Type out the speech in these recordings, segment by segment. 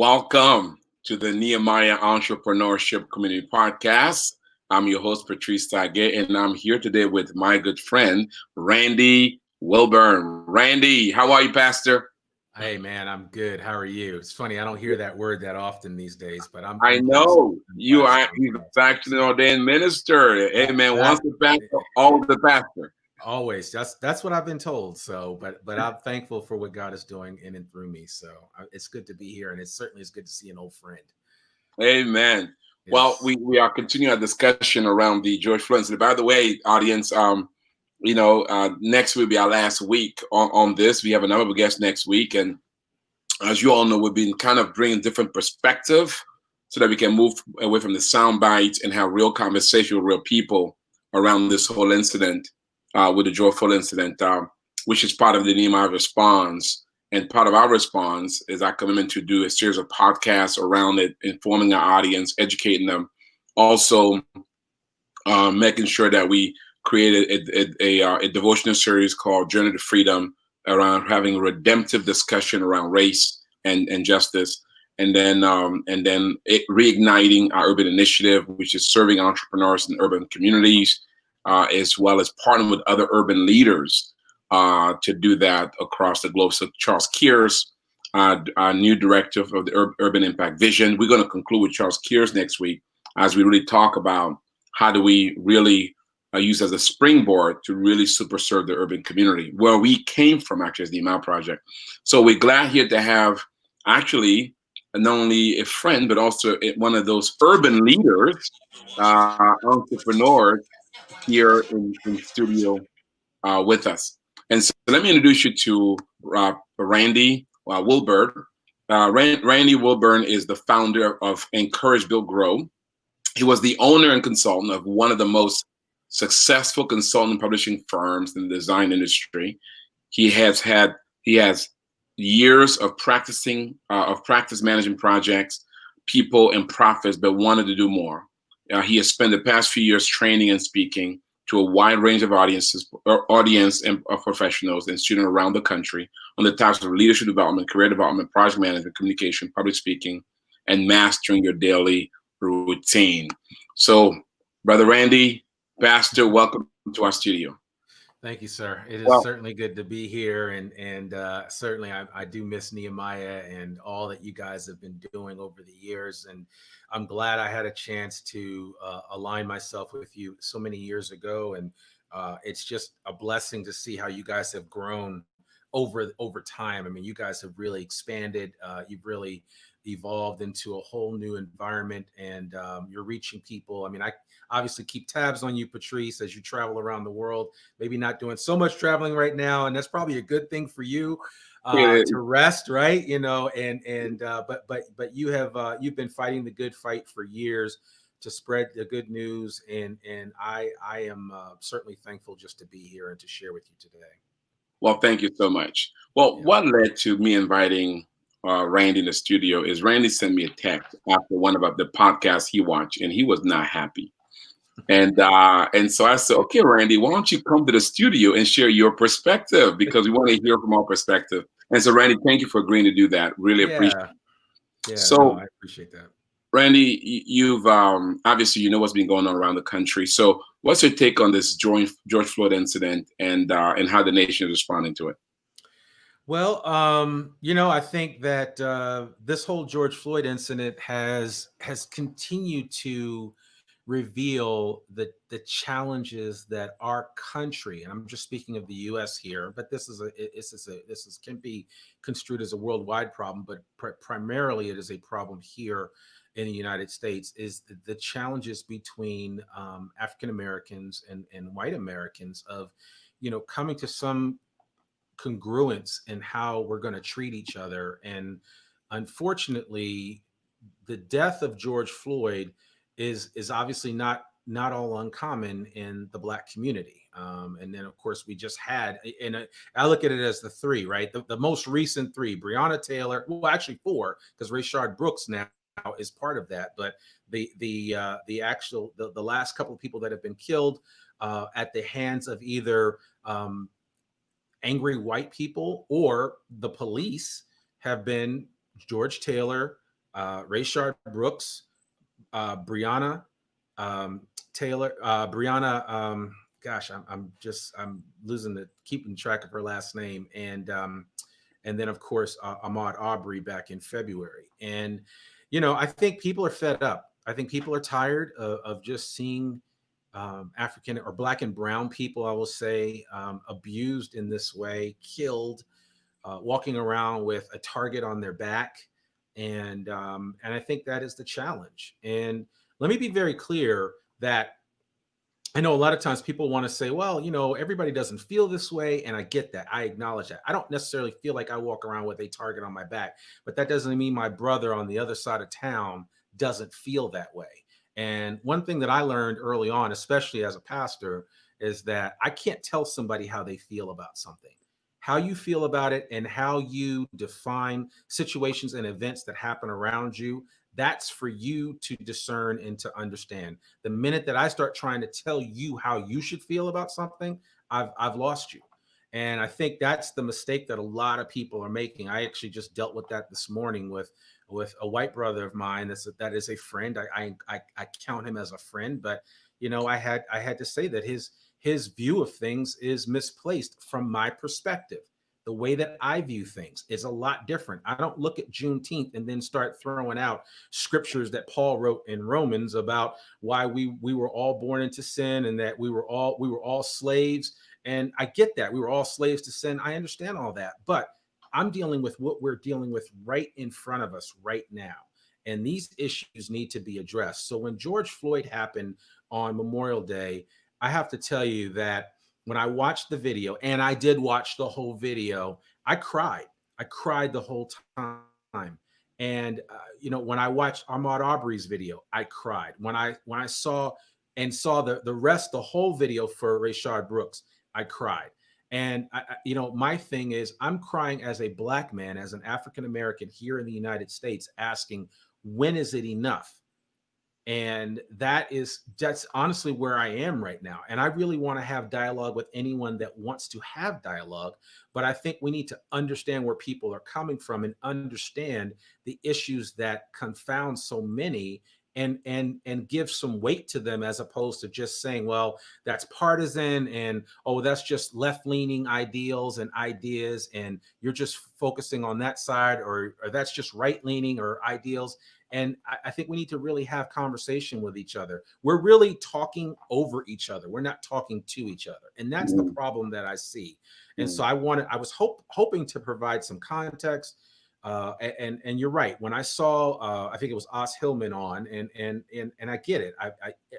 Welcome to the Nehemiah Entrepreneurship Community Podcast. I'm your host, Patrice Taguet, and I'm here today with my good friend, Randy Wilburn. Randy, how are you, Pastor? Hey man, I'm good. How are you? It's funny, I don't hear that word that often these days, but I'm I I'm blessed. know I'm you blessed. are I'm he's blessed. actually an ordained minister. Amen. Once That the pastor, always the pastor. always that's what I've been told. So, but I'm thankful for what God is doing in and through me. So it's good to be here, and it certainly is good to see an old friend. Amen. Well, Yes. we are continuing our discussion around the George Floyd incident. By the way, audience, next will be our last week on this. We have another guest next week, and as you all know, we've been kind of bringing different perspective so that we can move away from the sound bites and have real conversation with real people around this whole incident with the George Floyd incident, which is part of the Nehemiah response. And part of our response is our commitment to do a series of podcasts around it, informing our audience, educating them, also making sure that we created a devotional series called Journey to Freedom around having a redemptive discussion around race and justice, and then reigniting our urban initiative, which is serving entrepreneurs in urban communities, as well as partnering with other urban leaders to do that across the globe. So Charles Kears, our new director of the Urban Impact Vision, we're going to conclude with Charles Kears next week as we really talk about how do we really use as a springboard to really super serve the urban community where we came from, actually, as the Email Project. So we're glad here to have actually not only a friend, but also one of those urban leaders, entrepreneurs here in studio with us. And so let me introduce you to Randy Wilburn. Randy Wilburn is the founder of Encourage, Build, Grow. He was the owner and consultant of one of the most successful consulting publishing firms in the design industry. He has had he has years of practice managing projects, people, and profits, but wanted to do more. He has spent the past few years training and speaking to a wide range of audience and of professionals and students around the country on the topics of leadership development, career development, project management, communication, public speaking, and mastering your daily routine. So, Brother Randy, Pastor, welcome to our studio. Thank you, sir. It is Well, certainly good to be here, and certainly I do miss Nehemiah and all that you guys have been doing over the years. And I'm glad I had a chance to align myself with you so many years ago. And it's just a blessing to see how you guys have grown over time. I mean, you guys have really expanded. You've really evolved into a whole new environment, and you're reaching people. I mean, I obviously keep tabs on you, Patrice, as you travel around the world. Maybe not doing so much traveling right now, and that's probably a good thing for you yeah, to rest, right? You know, but you've been fighting the good fight for years to spread the good news, and I am certainly thankful just to be here and to share with you today. well, thank you so much. Well, Yeah. what led to me inviting Randy in the studio is Randy sent me a text after one of the podcasts he watched, and he was not happy. And so I said, okay, Randy, why don't you come to the studio and share your perspective because we want to hear from our perspective. And so, Randy, thank you for agreeing to do that. Really appreciate it. Yeah. Yeah. No, So, I appreciate that. Randy, you've obviously you know what's been going on around the country. So, what's your take on this George Floyd incident and how the nation is responding to it? Well, I think that this whole George Floyd incident has continued to reveal the challenges that our country, and I'm just speaking of the U.S. here, but this can be construed as a worldwide problem, but primarily it is a problem here in the United States. Is the challenges between African Americans and white Americans of, coming to some congruence in how we're going to treat each other. And unfortunately, the death of George Floyd is obviously not all uncommon in the Black community. And then, of course, we just had, and I look at it as the three, right? The most recent three: Breonna Taylor, well, actually four, because Rayshard Brooks now is part of that. But the last couple of people that have been killed at the hands of either angry white people or the police have been George Taylor, Rayshard Brooks, Breonna Taylor, Breonna. Gosh, I'm losing the keeping track of her last name, and then of course Ahmaud Arbery back in February. And I think people are fed up. I think people are tired of just seeing African or Black and brown people, I will say, abused in this way, killed, walking around with a target on their back, and I think that is the challenge. And let me be very clear that I know a lot of times people want to say, well, everybody doesn't feel this way. And I get that. I acknowledge that. I don't necessarily feel like I walk around with a target on my back, but that doesn't mean my brother on the other side of town doesn't feel that way. And one thing that I learned early on, especially as a pastor, is that I can't tell somebody how they feel about something. How you feel about it and how you define situations and events that happen around you, that's for you to discern and to understand. The minute that I start trying to tell you how you should feel about something, I've lost you. And I think that's the mistake that a lot of people are making. I actually just dealt with that this morning with a white brother of mine that is a friend. I count him as a friend, but I had to say that his view of things is misplaced from my perspective. The way that I view things is a lot different. I don't look at Juneteenth and then start throwing out scriptures that Paul wrote in Romans about why we were all born into sin and that we were all slaves. And I get that we were all slaves to sin. I understand all that, but I'm dealing with what we're dealing with right in front of us right now. And these issues need to be addressed. So when George Floyd happened on Memorial Day, I have to tell you that when I watched the video, and I did watch the whole video, I cried. I cried the whole time. And when I watched Ahmaud Arbery's video, I cried. When I saw the whole video for Rayshard Brooks, I cried. And my thing is, I'm crying as a Black man, as an African American here in the United States, asking, when is it enough? And that's honestly where I am right now. And I really want to have dialogue with anyone that wants to have dialogue. But I think we need to understand where people are coming from and understand the issues that confound so many, and give some weight to them, as opposed to just saying, well, that's partisan, and oh, that's just left-leaning ideals and ideas, and you're just focusing on that side, or that's just right-leaning or ideals. And I think we need to really have conversation with each other. We're really talking over each other. We're not talking to each other. And that's the problem that I see. And so I was hoping to provide some context. And you're right. When I saw, I think it was Os Hillman on, and I get it.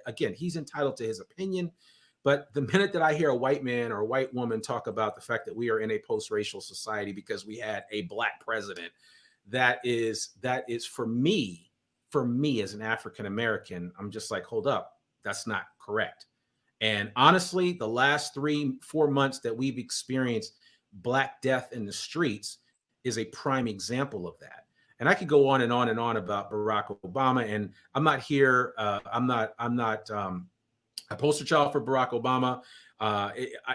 Again, he's entitled to his opinion. But the minute that I hear a white man or a white woman talk about the fact that we are in a post-racial society because we had a Black president, that is for me as an African American, I'm just like, hold up, that's not correct. And honestly, the last 3-4 months that we've experienced Black death in the streets is a prime example of that. And I could go on and on and on about Barack Obama, and I'm not here. I'm not a poster child for Barack Obama.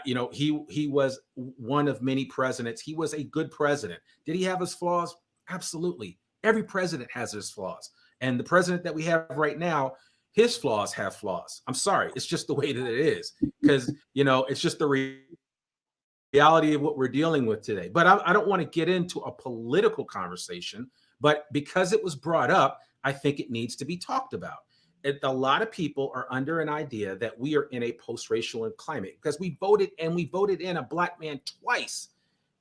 He was one of many presidents. He was a good president. Did he have his flaws? Absolutely. Every president has his flaws. And the president that we have right now, his flaws have flaws. I'm sorry. It's just the way that it is, because, it's just the reality of what we're dealing with today. But I don't want to get into a political conversation, but because it was brought up, I think it needs to be talked about. A lot of people are under an idea that we are in a post-racial climate because we voted in a Black man twice,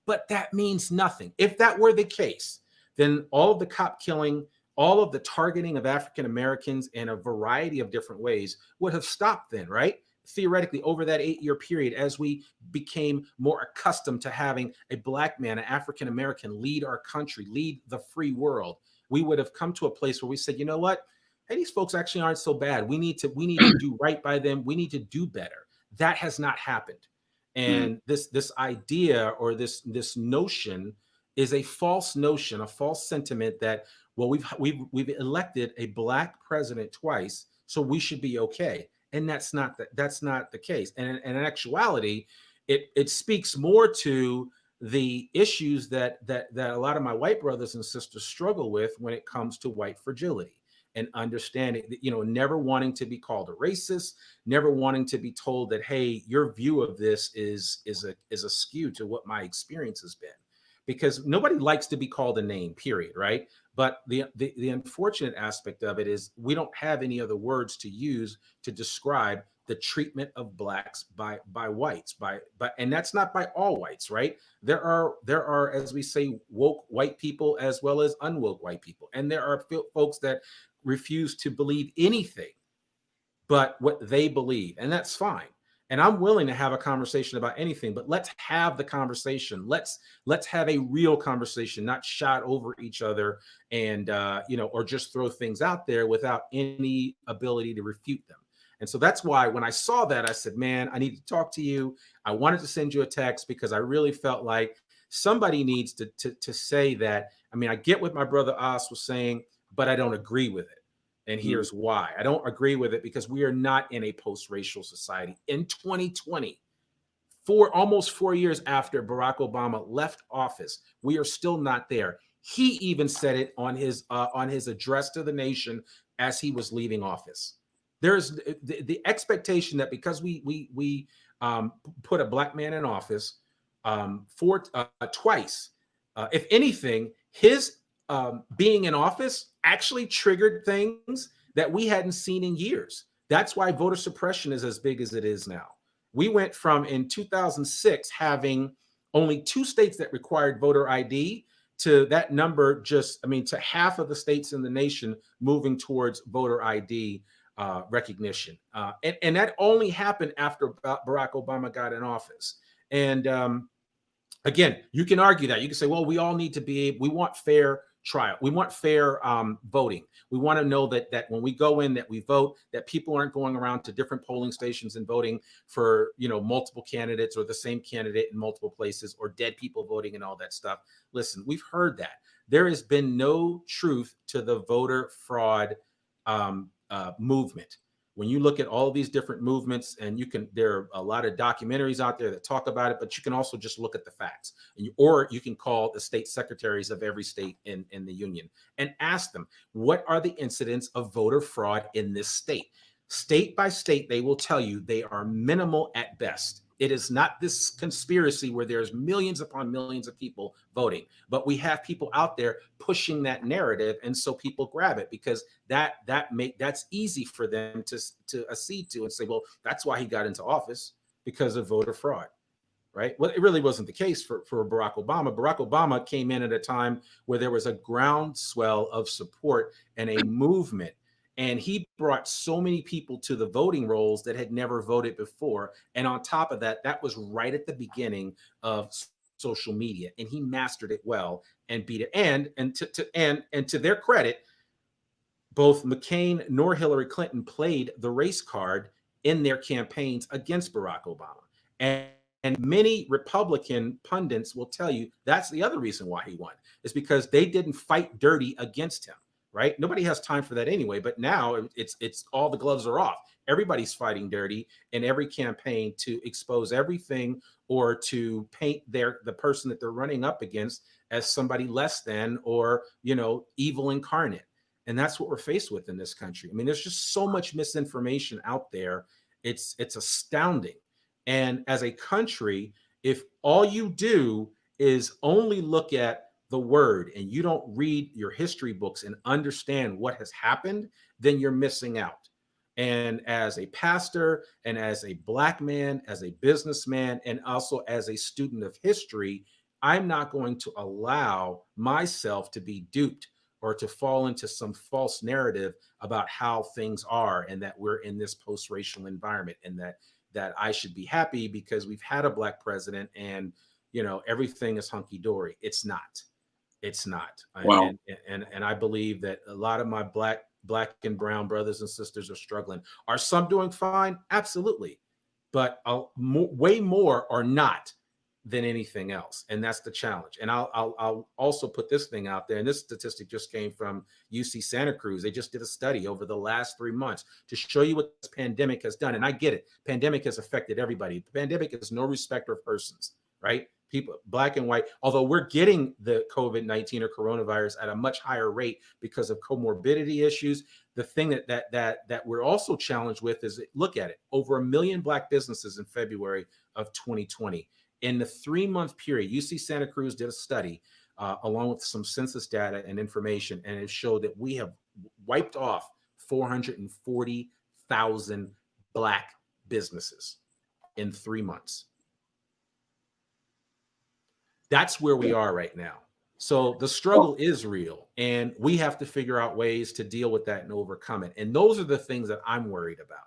but that means nothing. If that were the case, then all of the cop killing, all of the targeting of African Americans in a variety of different ways would have stopped then, right? Theoretically, over that 8-year period, as we became more accustomed to having a Black man, an African American, lead our country, lead the free world, we would have come to a place where we said, you know what? Hey, these folks actually aren't so bad. We need to do right by them. We need to do better. That has not happened. And this idea or this notion is a false notion, a false sentiment that, well, we've elected a Black president twice, so we should be okay. And that's not the case. And in actuality, it speaks more to the issues that a lot of my white brothers and sisters struggle with when it comes to white fragility and understanding that, never wanting to be called a racist, never wanting to be told that, hey, your view of this is askew to what my experience has been, because nobody likes to be called a name, period, right? But the unfortunate aspect of it is we don't have any other words to use to describe the treatment of blacks by whites, and that's not by all whites, right? There are, as we say, woke white people as well as unwoke white people, and there are folks that refuse to believe anything but what they believe, and that's fine. And I'm willing to have a conversation about anything, but let's have the conversation. Let's have a real conversation, not shot over each other and or just throw things out there without any ability to refute them. And so that's why when I saw that, I said, man, I need to talk to you. I wanted to send you a text because I really felt like somebody needs to say that. I mean, I get what my brother Os was saying, but I don't agree with it. And here's why. I don't agree with it because we are not in a post-racial society. In 2020, almost 4 years after Barack Obama left office, we are still not there. He even said it on his address to the nation as he was leaving office. There's the expectation that because we put a black man in office twice, if anything, his being in office actually triggered things that we hadn't seen in years. That's why voter suppression is as big as it is now. We went from in 2006 having only 2 states that required voter ID to that number to half of the states in the nation moving towards voter ID recognition. And that only happened after Barack Obama got in office. And again, you can argue that. You can say, well, we all need to we want fair trial. We want fair voting. We want to know that when we go in, that we vote, that people aren't going around to different polling stations and voting for, multiple candidates or the same candidate in multiple places, or dead people voting and all that stuff. Listen, we've heard that. There has been no truth to the voter fraud movement. When you look at all these different movements, and there are a lot of documentaries out there that talk about it, but you can also just look at the facts, or you can call the state secretaries of every state in the union and ask them, what are the incidents of voter fraud in this state? State by state, they will tell you they are minimal at best. It is not this conspiracy where there's millions upon millions of people voting, but we have people out there pushing that narrative, and so people grab it because that's easy for them to accede to and say, well, that's why he got into office, because of voter fraud, right? Well, it really wasn't the case for Barack Obama. Barack Obama came in at a time where there was a groundswell of support and a movement. And he brought so many people to the voting rolls that had never voted before. And on top of that, that was right at the beginning of social media. And he mastered it well and beat it. And to their credit, both McCain nor Hillary Clinton played the race card in their campaigns against Barack Obama. And many Republican pundits will tell you that's the other reason why he won, is because they didn't fight dirty against him. Right? Nobody has time for that anyway. But now it's all the gloves are off. Everybody's fighting dirty in every campaign to expose everything or to paint the person that they're running up against as somebody less than or, evil incarnate. And that's what we're faced with in this country. I mean, there's just so much misinformation out there. It's astounding. And as a country, if all you do is only look at the word and you don't read your history books and understand what has happened, then you're missing out. And as a pastor and as a black man, as a businessman, and also as a student of history, I'm not going to allow myself to be duped or to fall into some false narrative about how things are and that we're in this post-racial environment and that I should be happy because we've had a black president and everything is hunky-dory. It's not. It's not. Wow. And I believe that a lot of my black and brown brothers and sisters are struggling. Are some doing fine? Absolutely. But way more are not than anything else. And that's the challenge. And I'll also put this thing out there. And this statistic just came from UC Santa Cruz. They just did a study over the last 3 months to show you what this pandemic has done. And I get it. Pandemic has affected everybody. The pandemic is no respecter of persons, right? people, black and white, although we're getting the COVID-19 or coronavirus at a much higher rate because of comorbidity issues. The thing that we're also challenged with is, look at it, over 1 million black businesses in February of 2020. In the 3-month period, UC Santa Cruz did a study along with some census data and information, and it showed that we have wiped off 440,000 black businesses in 3 months. That's where we are right now. So the struggle is real, and we have to figure out ways to deal with that and overcome it. And those are the things that I'm worried about.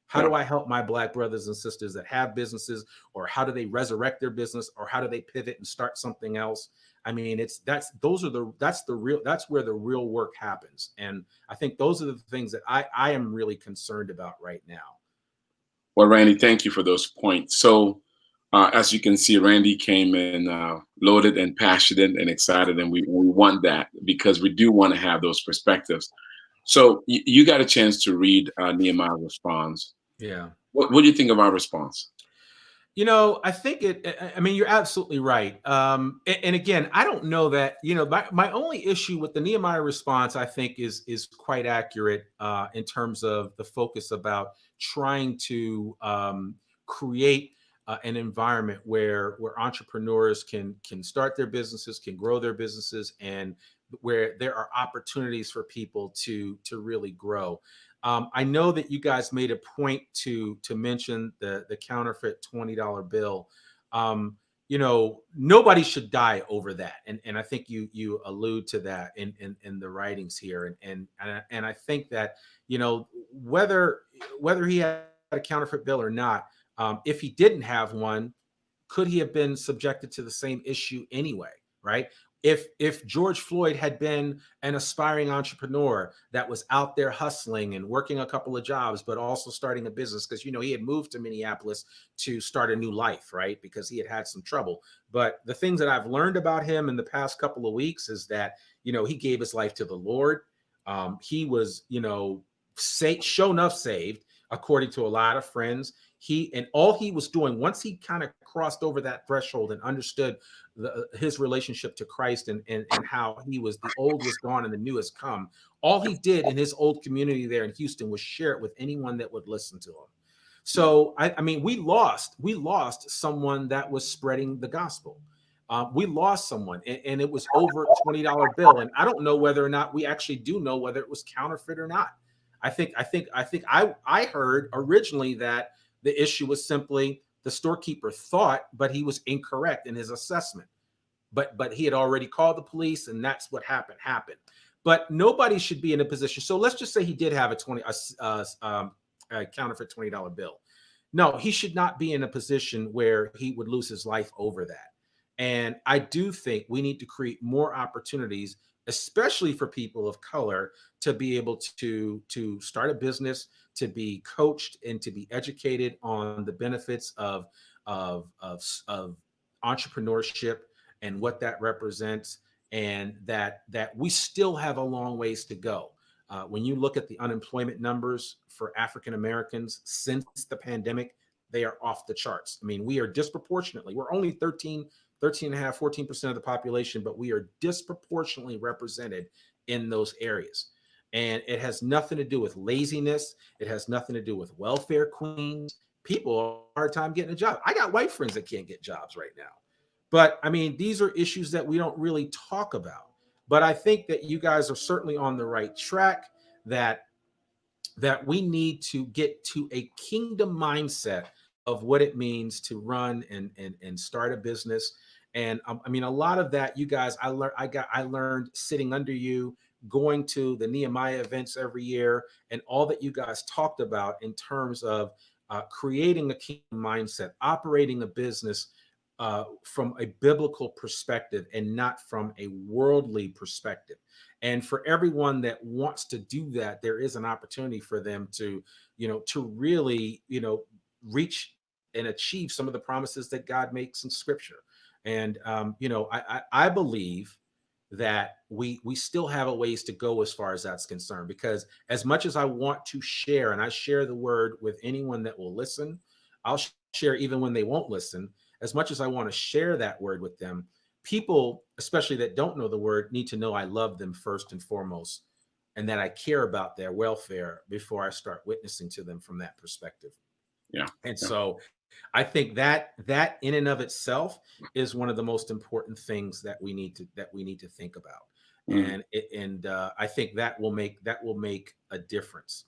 How do I help my black brothers and sisters that have businesses, or how do they resurrect their business, or how do they pivot and start something else? I mean, that's where the real work happens. And I think those are the things that I am really concerned about right now. Well, Randy, thank you for those points. So as you can see, Randy came in loaded and passionate and excited, and we want that because we do want to have those perspectives. So you got a chance to read Nehemiah's response. Yeah. What do you think of our response? You know, I think I mean, you're absolutely right. And again, I don't know that, my only issue with the Nehemiah response, I think is quite accurate in terms of the focus about trying to create an environment where entrepreneurs can start their businesses, can grow their businesses, and where there are opportunities for people to really grow. I know that you guys made a point to mention the counterfeit $20 bill. Nobody should die over that, and I think you allude to that in the writings here, and I think that whether he had a counterfeit bill or not, if he didn't have one, could he have been subjected to the same issue anyway? Right? If George Floyd had been an aspiring entrepreneur that was out there hustling and working a couple of jobs, but also starting a business, because he had moved to Minneapolis to start a new life, right? Because he had some trouble. But the things that I've learned about him in the past couple of weeks is that he gave his life to the Lord. He was shown enough saved, according to a lot of friends. All he was doing, once he kind of crossed over that threshold and understood his relationship to Christ and how the old was gone and the new has come, all he did in his old community there in Houston was share it with anyone that would listen to him. So I mean, we lost someone that was spreading the gospel. We lost someone, and it was over a $20 bill. And I don't know whether or not we actually do know whether it was counterfeit or not. I heard originally that the issue was simply the storekeeper thought, but he was incorrect in his assessment. But he had already called the police, and that's what happened. But nobody should be in a position. So let's just say he did have a counterfeit $20 bill. No, he should not be in a position where he would lose his life over that. And I do think we need to create more opportunities, especially for people of color, to be able to start a business, to be coached, and to be educated on the benefits of entrepreneurship and what that represents, and that we still have a long ways to go. When you look at the unemployment numbers for African Americans since the pandemic, they are off the charts. I mean, we are disproportionately, we're only 13 and a half, 14% of the population, but we are disproportionately represented in those areas. And it has nothing to do with laziness. It has nothing to do with welfare queens. People have a hard time getting a job. I got white friends that can't get jobs right now. But I mean, these are issues that we don't really talk about. But I think that you guys are certainly on the right track, that we need to get to a kingdom mindset of what it means to run and start a business. And I mean, a lot of that, you guys, I learned sitting under you, going to the Nehemiah events every year, and all that you guys talked about in terms of creating a kingdom mindset, operating a business from a biblical perspective and not from a worldly perspective. And for everyone that wants to do that, there is an opportunity for them to really, reach and achieve some of the promises that God makes in Scripture. And I believe that we still have a ways to go as far as that's concerned, because as much as I want to share, and I share the word with anyone that will listen, I'll share even when they won't listen. as much as I want to share that word with them, people, especially that don't know the word, need to know I love them first and foremost, and that I care about their welfare before I start witnessing to them from that perspective. Yeah. And Yeah. so I think that in and of itself is one of the most important things that we need to think about. Mm. And I think that will make a difference.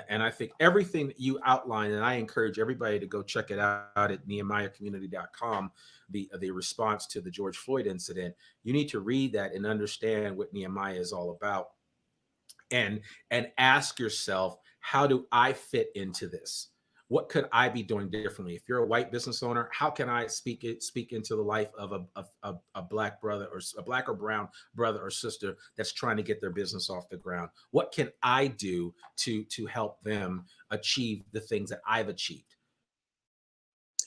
And I think everything that you outlined, and I encourage everybody to go check it out at nehemiahcommunity.com, the response to the George Floyd incident. You need to read that and understand what Nehemiah is all about, and ask yourself, how do I fit into this? What could I be doing differently? If you're a white business owner, how can I speak into the life of a black brother, or a black or brown brother or sister that's trying to get their business off the ground? What can I do to help them achieve the things that I've achieved?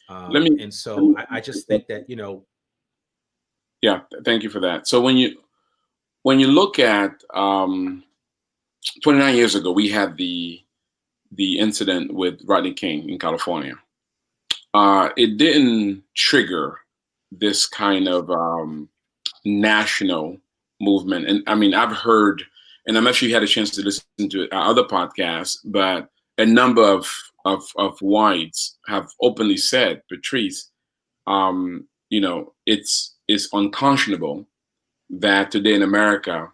Let me, And so I just think that, yeah, thank you for that. So when you look at 29 years ago, we had the incident with Rodney King in California. It didn't trigger this kind of national movement. And I mean, I've heard, and I'm not sure you had a chance to listen to our other podcasts, but a number of whites have openly said, Patrice, it's unconscionable that today in America,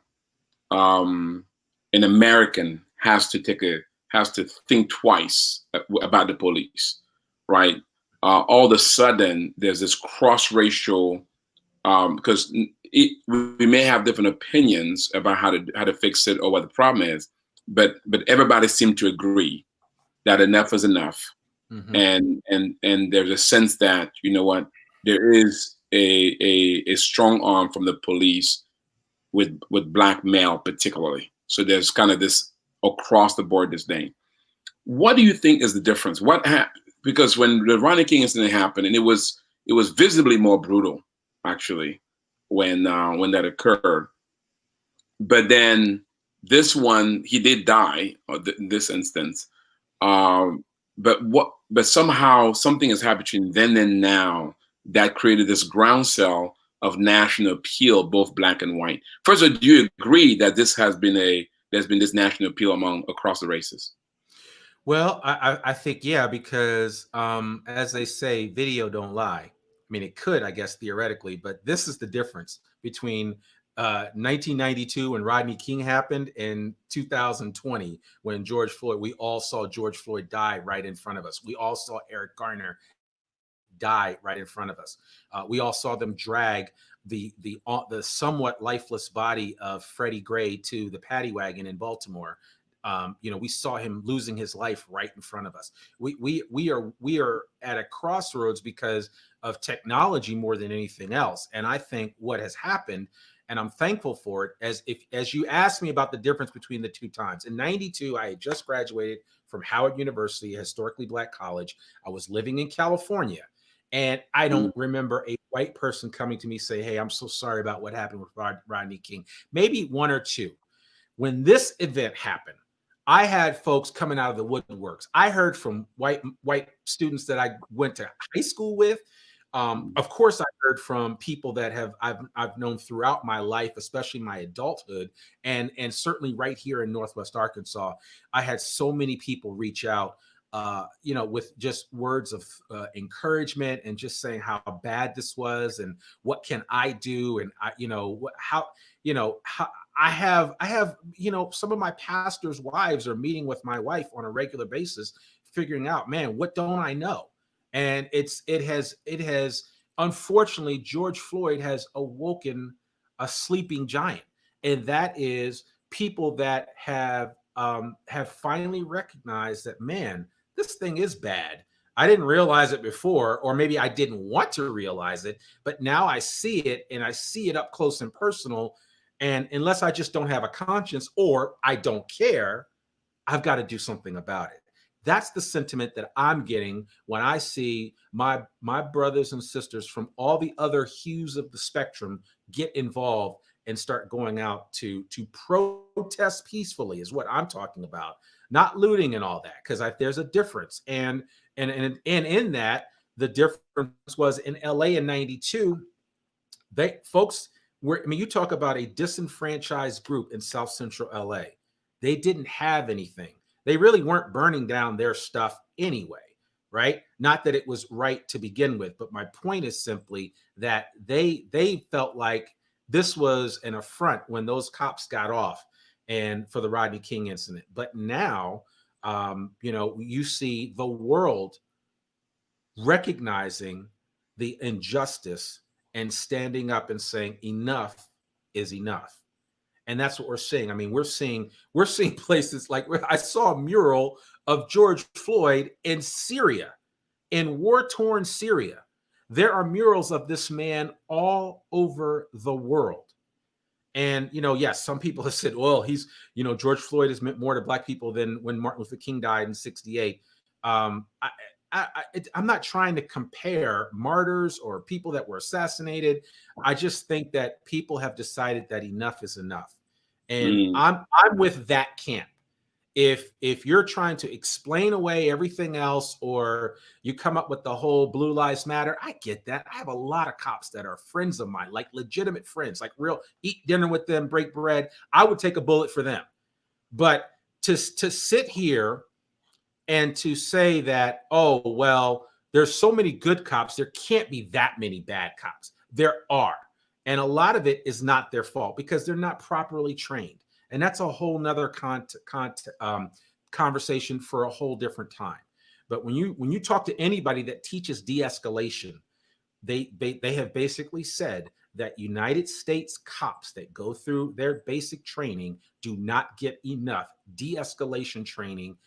an American has to think twice about the police, right? All of a sudden, there's this cross-racial, because we may have different opinions about how to fix it or what the problem is, but everybody seemed to agree that enough is enough, mm-hmm. and there's a sense that, you know what, there is a strong arm from the police with black male particularly. So there's kind of this across the board disdain. What do you think is the difference? What happened? Because when the Rodney King incident happened, and it was visibly more brutal, actually, when that occurred. But then this one, he did die, in this instance. But somehow something has happened between then and now that created this groundswell of national appeal, both black and white. First of all, do you agree that there's been this national appeal across the races? Well, I think, yeah, because as they say, video don't lie. I mean, it could, I guess, theoretically, but this is the difference between 1992 when Rodney King happened and 2020 when George Floyd. We all saw George Floyd die right in front of us. We all saw Eric Garner die right in front of us. We all saw them drag the somewhat lifeless body of Freddie Gray to the paddy wagon in Baltimore. We saw him losing his life right in front of us. We are at a crossroads because of technology more than anything else. And I think what has happened, and I'm thankful for it, as you asked me about the difference between the two times. In '92, I had just graduated from Howard University, a historically black college. I was living in California. And I don't remember a white person coming to me say, "Hey, I'm so sorry about what happened with Rodney King." Maybe one or two. When this event happened, I had folks coming out of the woodworks. I heard from white students that I went to high school with. Of course, I heard from people that I've known throughout my life, especially my adulthood, and certainly right here in Northwest Arkansas. I had so many people reach out, with just words of encouragement and just saying how bad this was and what can I do, and how I have some of my pastors' wives are meeting with my wife on a regular basis, figuring out, man, what don't I know? And it has unfortunately, George Floyd has awoken a sleeping giant, and that is people that have finally recognized that, man, this thing is bad. I didn't realize it before, or maybe I didn't want to realize it, but now I see it, and I see it up close and personal. And unless I just don't have a conscience or I don't care, I've got to do something about it. That's the sentiment that I'm getting when I see my brothers and sisters from all the other hues of the spectrum get involved and start going out to protest peacefully, is what I'm talking about. Not looting and all that, because there's a difference. And in that, The difference was in LA in 92, folks were, I mean, you talk about a disenfranchised group in South Central LA. They didn't have anything. They really weren't burning down their stuff anyway, right? Not that it was right to begin with, but my point is simply that they felt like this was an affront when those cops got off and for the Rodney King incident. But now, you see the world recognizing the injustice and standing up and saying enough is enough. And that's what we're seeing. I mean, we're seeing places like, I saw a mural of George Floyd in Syria, in war-torn Syria. There are murals of this man all over the world. And, yes, some people have said, well, George Floyd has meant more to Black people than when Martin Luther King died in 68. I'm not trying to compare martyrs or people that were assassinated. I just think that people have decided that enough is enough. And I'm with that camp. If you're trying to explain away everything else, or you come up with the whole Blue Lives Matter, I get that. I have a lot of cops that are friends of mine, like legitimate friends, like real, eat dinner with them, break bread. I would take a bullet for them. But to sit here and to say that, oh, well, there's so many good cops, there can't be that many bad cops. There are. And a lot of it is not their fault because they're not properly trained. And that's a whole nother conversation for a whole different time. But when you talk to anybody that teaches de-escalation, they have basically said that United States cops that go through their basic training do not get enough de-escalation training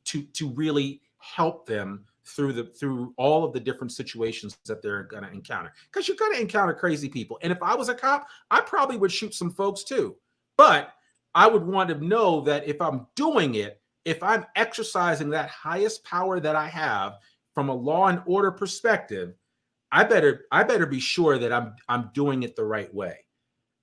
to really help them through all of the different situations that they're going to encounter. Because you're going to encounter crazy people. And if I was a cop, I probably would shoot some folks too. But I would want to know that if I'm doing it, if I'm exercising that highest power that I have from a law and order perspective, I better be sure that I'm doing it the right way,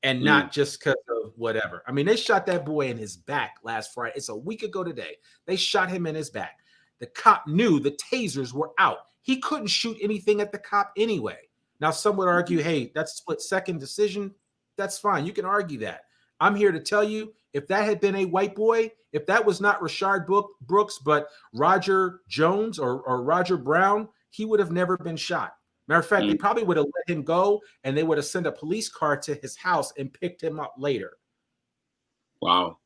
and not just because of whatever. I mean, they shot that boy in his back last Friday. It's a week ago today. They shot him in his back. The cop knew the tasers were out. He couldn't shoot anything at the cop anyway. Now, some would argue, hey, that's a split-second decision. That's fine. You can argue that. I'm here to tell you, if that had been a white boy, if that was not Rashard Brooks, but Roger Jones or Roger Brown, he would have never been shot. Matter of fact, they probably would have let him go, and they would have sent a police car to his house and picked him up later. Wow.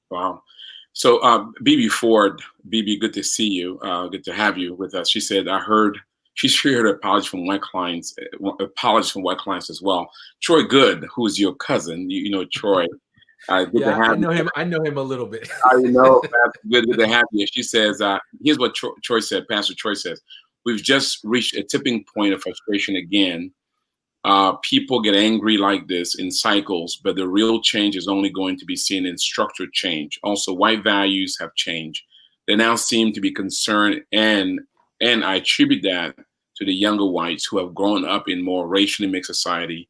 So BB Ford, BB, good to see you. Good to have you with us. She said, she heard apologies from white clients as well. Troy Good, who is your cousin, you know Troy. Good to have I know him. I know him a little bit. I know. Good to have you. She says, here's what Troy said. Pastor Troy says, we've just reached a tipping point of frustration again. People get angry like this in cycles, but the real change is only going to be seen in structural change. Also, white values have changed. They now seem to be concerned, and I attribute that to the younger whites who have grown up in more racially mixed society.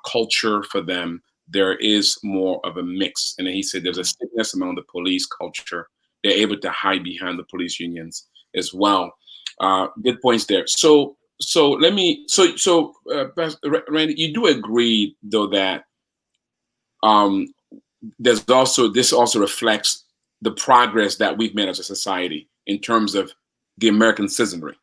Culture for them, there is more of a mix. And then he said there's a sickness among the police culture. They're able to hide behind the police unions as well. Good points there. So Randy, you do agree though that this also reflects the progress that we've made as a society in terms of the American citizenry.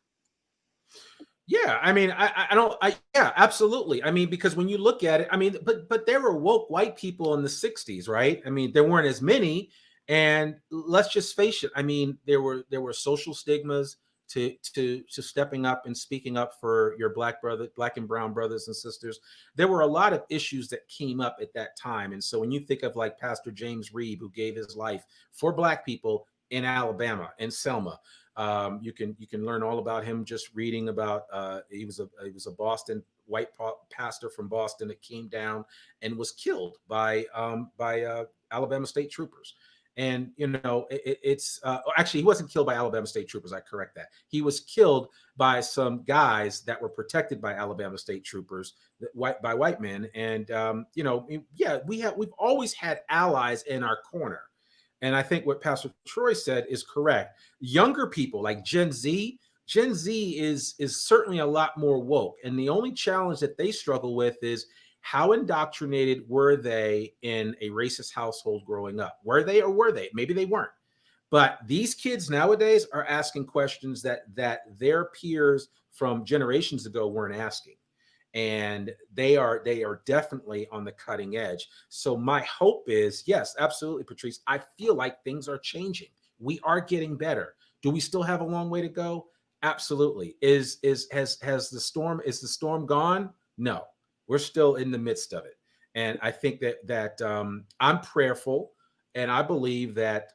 Yeah, I mean, yeah, absolutely. I mean, because when you look at it, I mean, but there were woke white people in the 60s, right? I mean, there weren't as many, and let's just face it. I mean, there were social stigmas to stepping up and speaking up for your black and brown brothers and sisters. There were a lot of issues that came up at that time. And so when you think of like Pastor James Reeb, who gave his life for black people in Alabama, in Selma, you can learn all about him just reading about he was a Boston white pastor from Boston that came down and was killed by Alabama state troopers. And it's actually, he wasn't killed by Alabama state troopers. I correct that. He was killed by some guys that were protected by Alabama state troopers, by white men. And we've always had allies in our corner. And I think what Pastor Troy said is correct. Younger people like Gen Z, Gen Z is certainly a lot more woke, and the only challenge that they struggle with is how indoctrinated were they in a racist household growing up? Were they or were they? Maybe they weren't. But these kids nowadays are asking questions that their peers from generations ago weren't asking. And they are definitely on the cutting edge. So my hope is, yes, absolutely, Patrice. I feel like things are changing. We are getting better. Do we still have a long way to go? Absolutely. Has the storm gone? No, we're still in the midst of it. And I think that I'm prayerful, and I believe that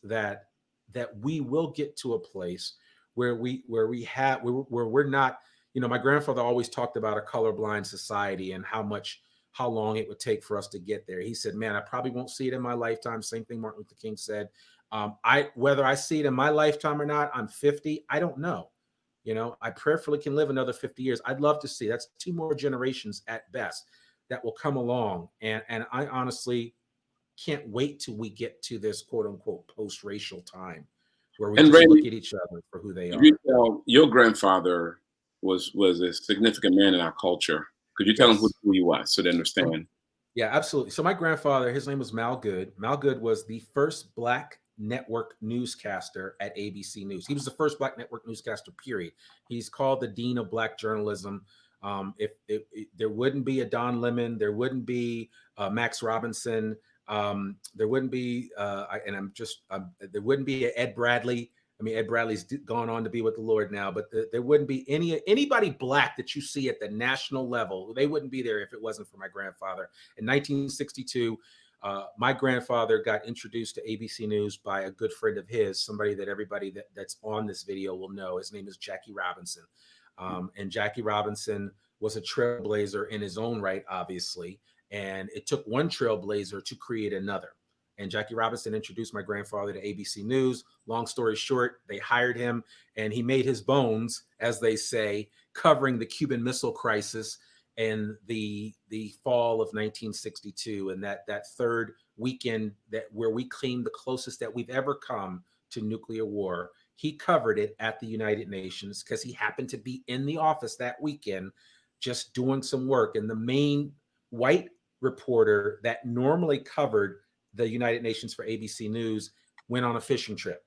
that we will get to a place where we're not. My grandfather always talked about a colorblind society and how long it would take for us to get there. He said, "Man, I probably won't see it in my lifetime." Same thing Martin Luther King said. I Whether I see it in my lifetime or not, I'm 50. I don't know. I prayerfully can live another 50 years. I'd love to see that's 2 more generations at best that will come along. And I honestly can't wait till we get to this quote unquote post-racial time where we And just look Randy, at each other for who they you are. tell your grandfather was a significant man in our culture. Could you tell them Yes. who he was so they understand? Yeah, absolutely. So my grandfather, his name was Mal Good. Mal Good was the first Black network newscaster at ABC News. He was the first Black network newscaster, period. He's called the Dean of Black Journalism. If there wouldn't be a Don Lemon, there wouldn't be Max Robinson, there wouldn't be, there wouldn't be Ed Bradley. I mean, Ed Bradley's gone on to be with the Lord now, but there wouldn't be anybody Black that you see at the national level. They wouldn't be there if it wasn't for my grandfather. In 1962, my grandfather got introduced to ABC News by a good friend of his, somebody that everybody that's on this video will know. His name is Jackie Robinson. And Jackie Robinson was a trailblazer in his own right, obviously. And it took one trailblazer to create another. And Jackie Robinson introduced my grandfather to ABC News. Long story short, they hired him and he made his bones, as they say, covering the Cuban Missile Crisis and the fall of 1962, and that third weekend where we claimed the closest that we've ever come to nuclear war. He covered it at the United Nations because he happened to be in the office that weekend just doing some work. And the main white reporter that normally covered the United Nations for ABC News went on a fishing trip.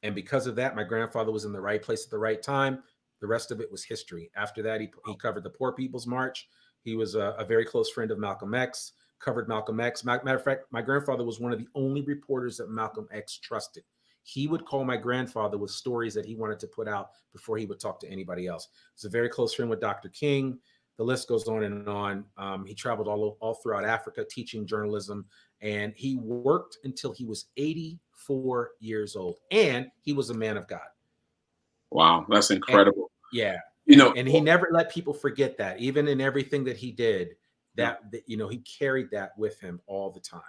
And because of that, my grandfather was in the right place at the right time. The rest of it was history. After that, he covered the Poor People's March. He was a very close friend of Malcolm X, covered Malcolm X. Matter of fact, my grandfather was one of the only reporters that Malcolm X trusted. He would call my grandfather with stories that he wanted to put out before he would talk to anybody else. He's a very close friend with Dr. King. The list goes on and on. He traveled all throughout Africa teaching journalism, and he worked until he was 84 years old, and he was a man of God. Wow, that's And incredible. yeah, You know, and he never let people forget that, even in everything that he did, yeah. that he carried that with him all the time.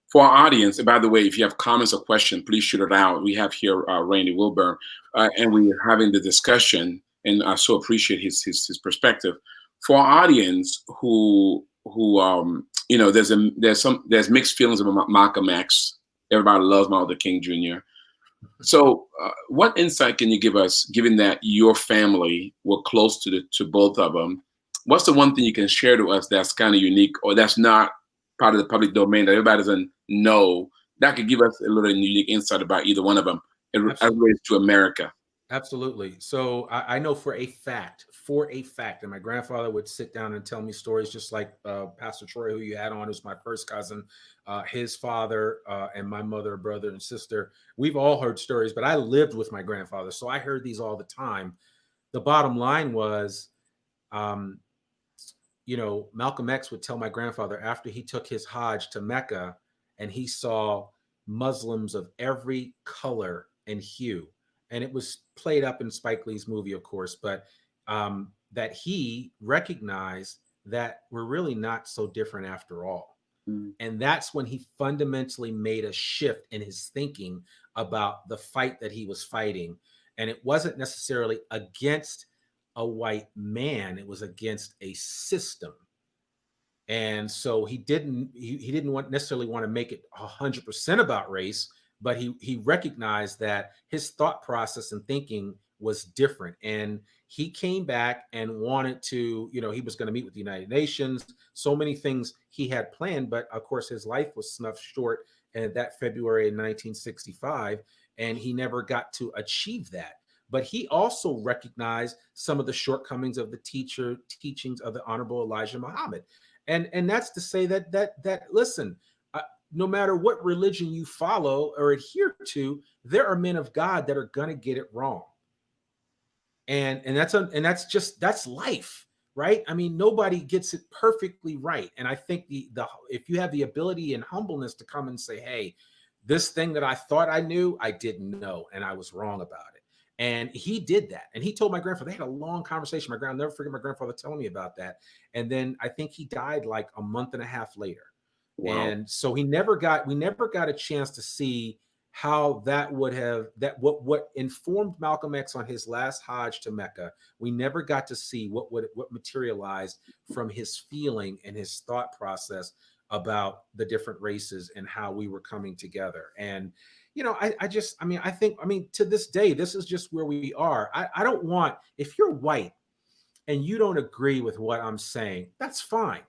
For our audience, and by the way, if you have comments or questions, please shoot it out. We have here Randy Wilburn, and we're having the discussion, and I so appreciate his perspective. For our audience who there's mixed feelings about Malcolm X. Everybody loves Martin Luther King Jr. So, what insight can you give us, given that your family were close to both of them? What's the one thing you can share to us that's kind of unique, or that's not part of the public domain that everybody doesn't know, that could give us a little unique insight about either one of them as relates to America? Absolutely. So I know for a fact, and my grandfather would sit down and tell me stories just like Pastor Troy, who you had on, who's my first cousin, his father, and my mother, brother, and sister. We've all heard stories, but I lived with my grandfather, so I heard these all the time. The bottom line was, Malcolm X would tell my grandfather after he took his Hajj to Mecca and he saw Muslims of every color and hue, and it was played up in Spike Lee's movie, of course, but that he recognized that we're really not so different after all. Mm. And that's when he fundamentally made a shift in his thinking about the fight that he was fighting. And it wasn't necessarily against a white man, it was against a system. And so he didn't necessarily want to make it 100% about race, but he recognized that his thought process and thinking was different. And he came back and wanted to, he was going to meet with the United Nations, so many things he had planned. But of course, his life was snuffed short in that February in 1965, and he never got to achieve that. But he also recognized some of the shortcomings of the teachings of the Honorable Elijah Muhammad. And that's to say that listen, no matter what religion you follow or adhere to, there are men of God that are going to get it wrong. And that's life, right? I mean, nobody gets it perfectly right. And I think the if you have the ability and humbleness to come and say, hey, this thing that I thought I knew, I didn't know, and I was wrong about it. And he did that. And he told my grandfather, they had a long conversation. I'll never forget my grandfather telling me about that. And then I think he died like a month and a half later. Wow. And so we never got a chance to see how that would have, that what informed Malcolm X on his last Hajj to Mecca. We never got to see what materialized from his feeling and his thought process about the different races and how we were coming together. And I think to this day, this is just where we are. I don't want, if you're white and you don't agree with what I'm saying, that's fine.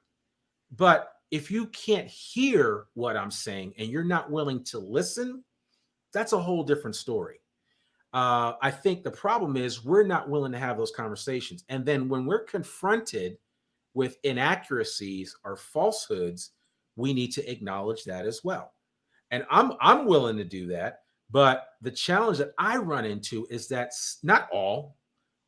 But if you can't hear what I'm saying and you're not willing to listen, that's a whole different story. I think the problem is we're not willing to have those conversations. And then when we're confronted with inaccuracies or falsehoods, we need to acknowledge that as well. And I'm willing to do that. But the challenge that I run into is that not all,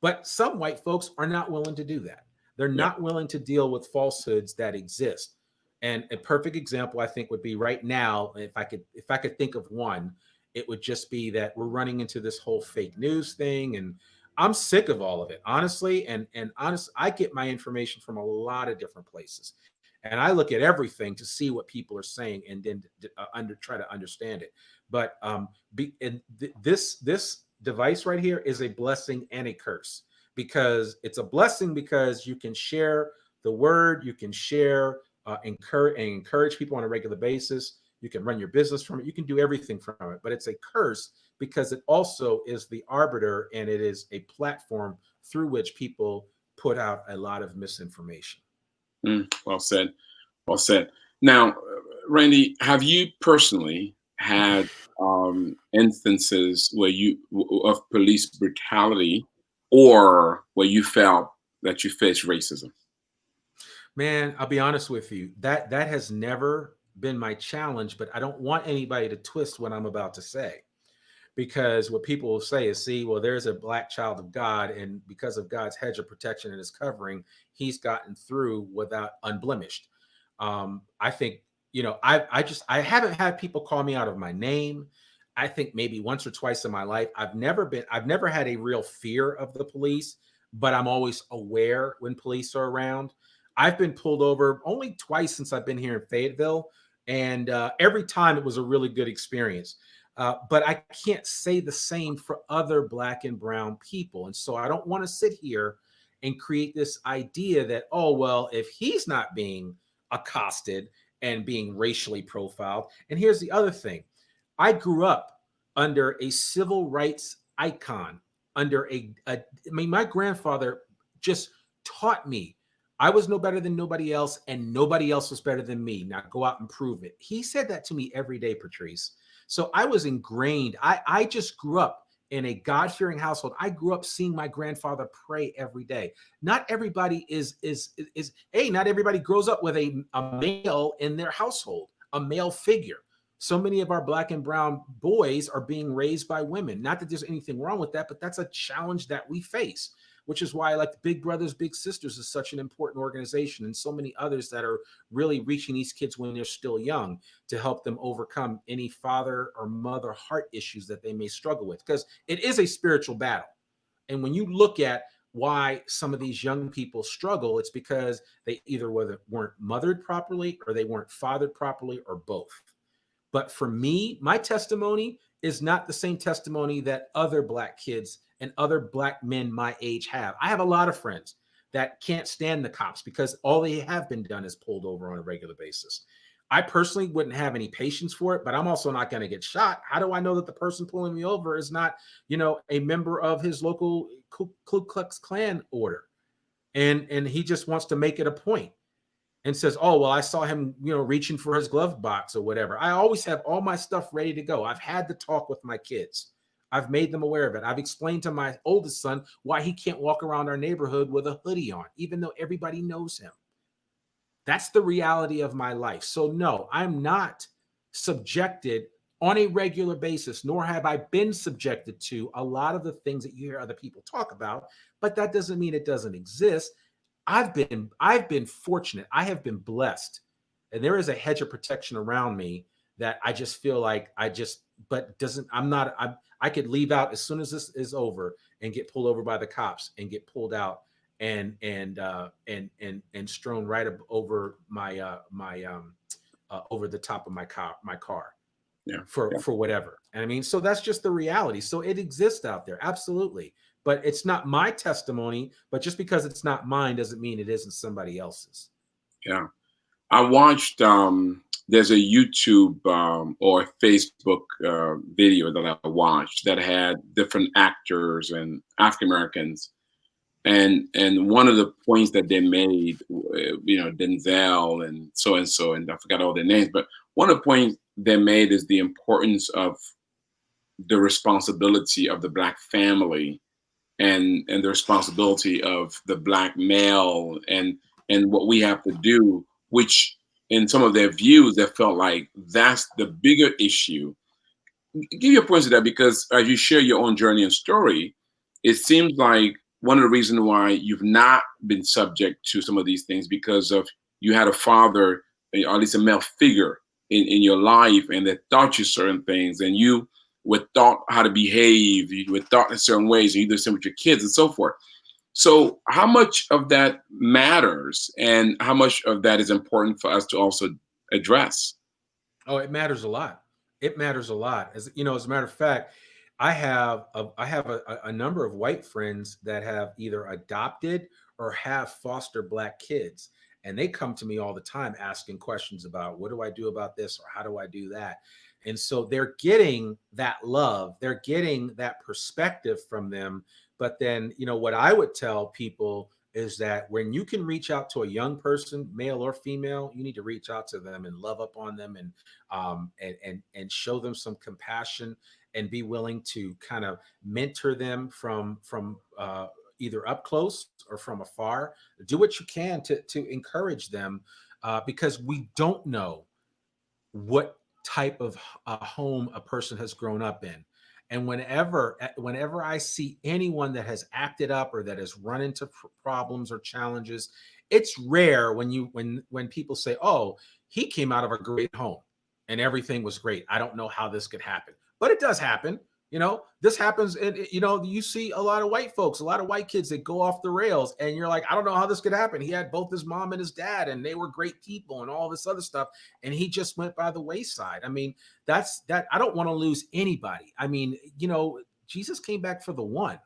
but some white folks are not willing to do that. They're not willing to deal with falsehoods that exist. And a perfect example, I think, would be right now, if I could think of one, it would just be that we're running into this whole fake news thing. And I'm sick of all of it, honestly. And honestly, I get my information from a lot of different places. And I look at everything to see what people are saying and then try to understand it. But this device right here is a blessing and a curse, because it's a blessing because you can share the word, you can share, encourage people on a regular basis. You can run your business from it. You can do everything from it. But it's a curse because it also is the arbiter, and it is a platform through which people put out a lot of misinformation. Well said. Well said. Now, Randy, have you personally had instances where of police brutality, or where you felt that you faced racism? Man, I'll be honest with you. That has never been my challenge, but I don't want anybody to twist what I'm about to say. Because what people will say is, see, well, there's a black child of God, and because of God's hedge of protection and his covering, he's gotten through without unblemished. I think, I haven't had people call me out of my name. I think maybe once or twice in my life. I've never had a real fear of the police, but I'm always aware when police are around. I've been pulled over only twice since I've been here in Fayetteville, and every time it was a really good experience. But I can't say the same for other Black and brown people. And so I don't want to sit here and create this idea that, oh, well, if he's not being accosted and being racially profiled. And here's the other thing. I grew up under a civil rights icon, my grandfather just taught me I was no better than nobody else, and nobody else was better than me. Now go out and prove it. He said that to me every day, Patrice. So I was ingrained. I just grew up in a God-fearing household. I grew up seeing my grandfather pray every day. Not everybody not everybody grows up with a male in their household, a male figure. So many of our Black and brown boys are being raised by women. Not that there's anything wrong with that, but that's a challenge that we face, which is why, like, the Big Brothers Big Sisters is such an important organization, and so many others that are really reaching these kids when they're still young to help them overcome any father or mother heart issues that they may struggle with, because it is a spiritual battle. And when you look at why some of these young people struggle, it's because they either weren't mothered properly, or they weren't fathered properly, or both. But for me, my testimony is not the same testimony that other Black kids and other Black men my age have. I have a lot of friends that can't stand the cops because all they have been done is pulled over on a regular basis. I personally wouldn't have any patience for it, but I'm also not going to get shot. How do I know that the person pulling me over is not, a member of his local Ku Klux Klan order? And he just wants to make it a point and says, "Oh, well, I saw him, reaching for his glove box or whatever." I always have all my stuff ready to go. I've had the talk with my kids. I've made them aware of it. I've explained to my oldest son why he can't walk around our neighborhood with a hoodie on, even though everybody knows him. That's the reality of my life. So no, I'm not subjected on a regular basis, nor have I been subjected to a lot of the things that you hear other people talk about, but that doesn't mean it doesn't exist. I've been fortunate. I have been blessed. And there is a hedge of protection around me that I just feel like but doesn't, I could leave out as soon as this is over and get pulled over by the cops and get pulled out and strewn right over over the top of my car Yeah. for whatever. And I mean, so that's just the reality. So it exists out there, absolutely. But it's not my testimony. But just because it's not mine doesn't mean it isn't somebody else's. Yeah. I watched there's a YouTube or Facebook video that I watched that had different actors and African Americans, and one of the points that they made, Denzel and so, and I forgot all their names, but one of the points they made is the importance of the responsibility of the Black family and the responsibility of the Black male and what we have to do, which in some of their views, they felt like that's the bigger issue. Give you a point to that, because as you share your own journey and story, it seems like one of the reasons why you've not been subject to some of these things because of you had a father, or at least a male figure in your life, and that taught you certain things, and you were taught how to behave, you were taught in certain ways, and you do the same with your kids and so forth. So how much of that matters and how much of that is important for us to also address? Oh, it matters a lot. It matters a lot. As as a matter of fact, I have a number of white friends that have either adopted or have foster Black kids. And they come to me all the time asking questions about what do I do about this or how do I do that? And so they're getting that love, they're getting that perspective from them. But then, what I would tell people is that when you can reach out to a young person, male or female, you need to reach out to them and love up on them and show them some compassion and be willing to kind of mentor them from either up close or from afar. Do what you can to encourage them because we don't know what type of home a person has grown up in. And whenever I see anyone that has acted up or that has run into problems or challenges, it's rare when people say, "Oh, he came out of a great home and everything was great. I don't know how this could happen." But it does happen. This happens. And, you see a lot of white folks, a lot of white kids that go off the rails. And you're like, I don't know how this could happen. He had both his mom and his dad, and they were great people and all this other stuff. And he just went by the wayside. I mean, that's that. I don't want to lose anybody. I mean, Jesus came back for the one.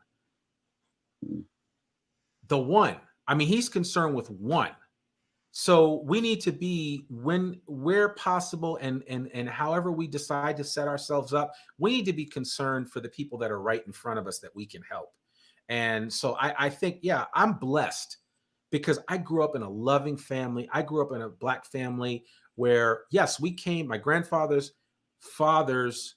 The one. I mean, he's concerned with one. So we need to be where possible and however we decide to set ourselves up, we need to be concerned for the people that are right in front of us that we can help. And so I think, yeah, I'm blessed because I grew up in a loving family. I grew up in a Black family where, yes, my grandfather's father's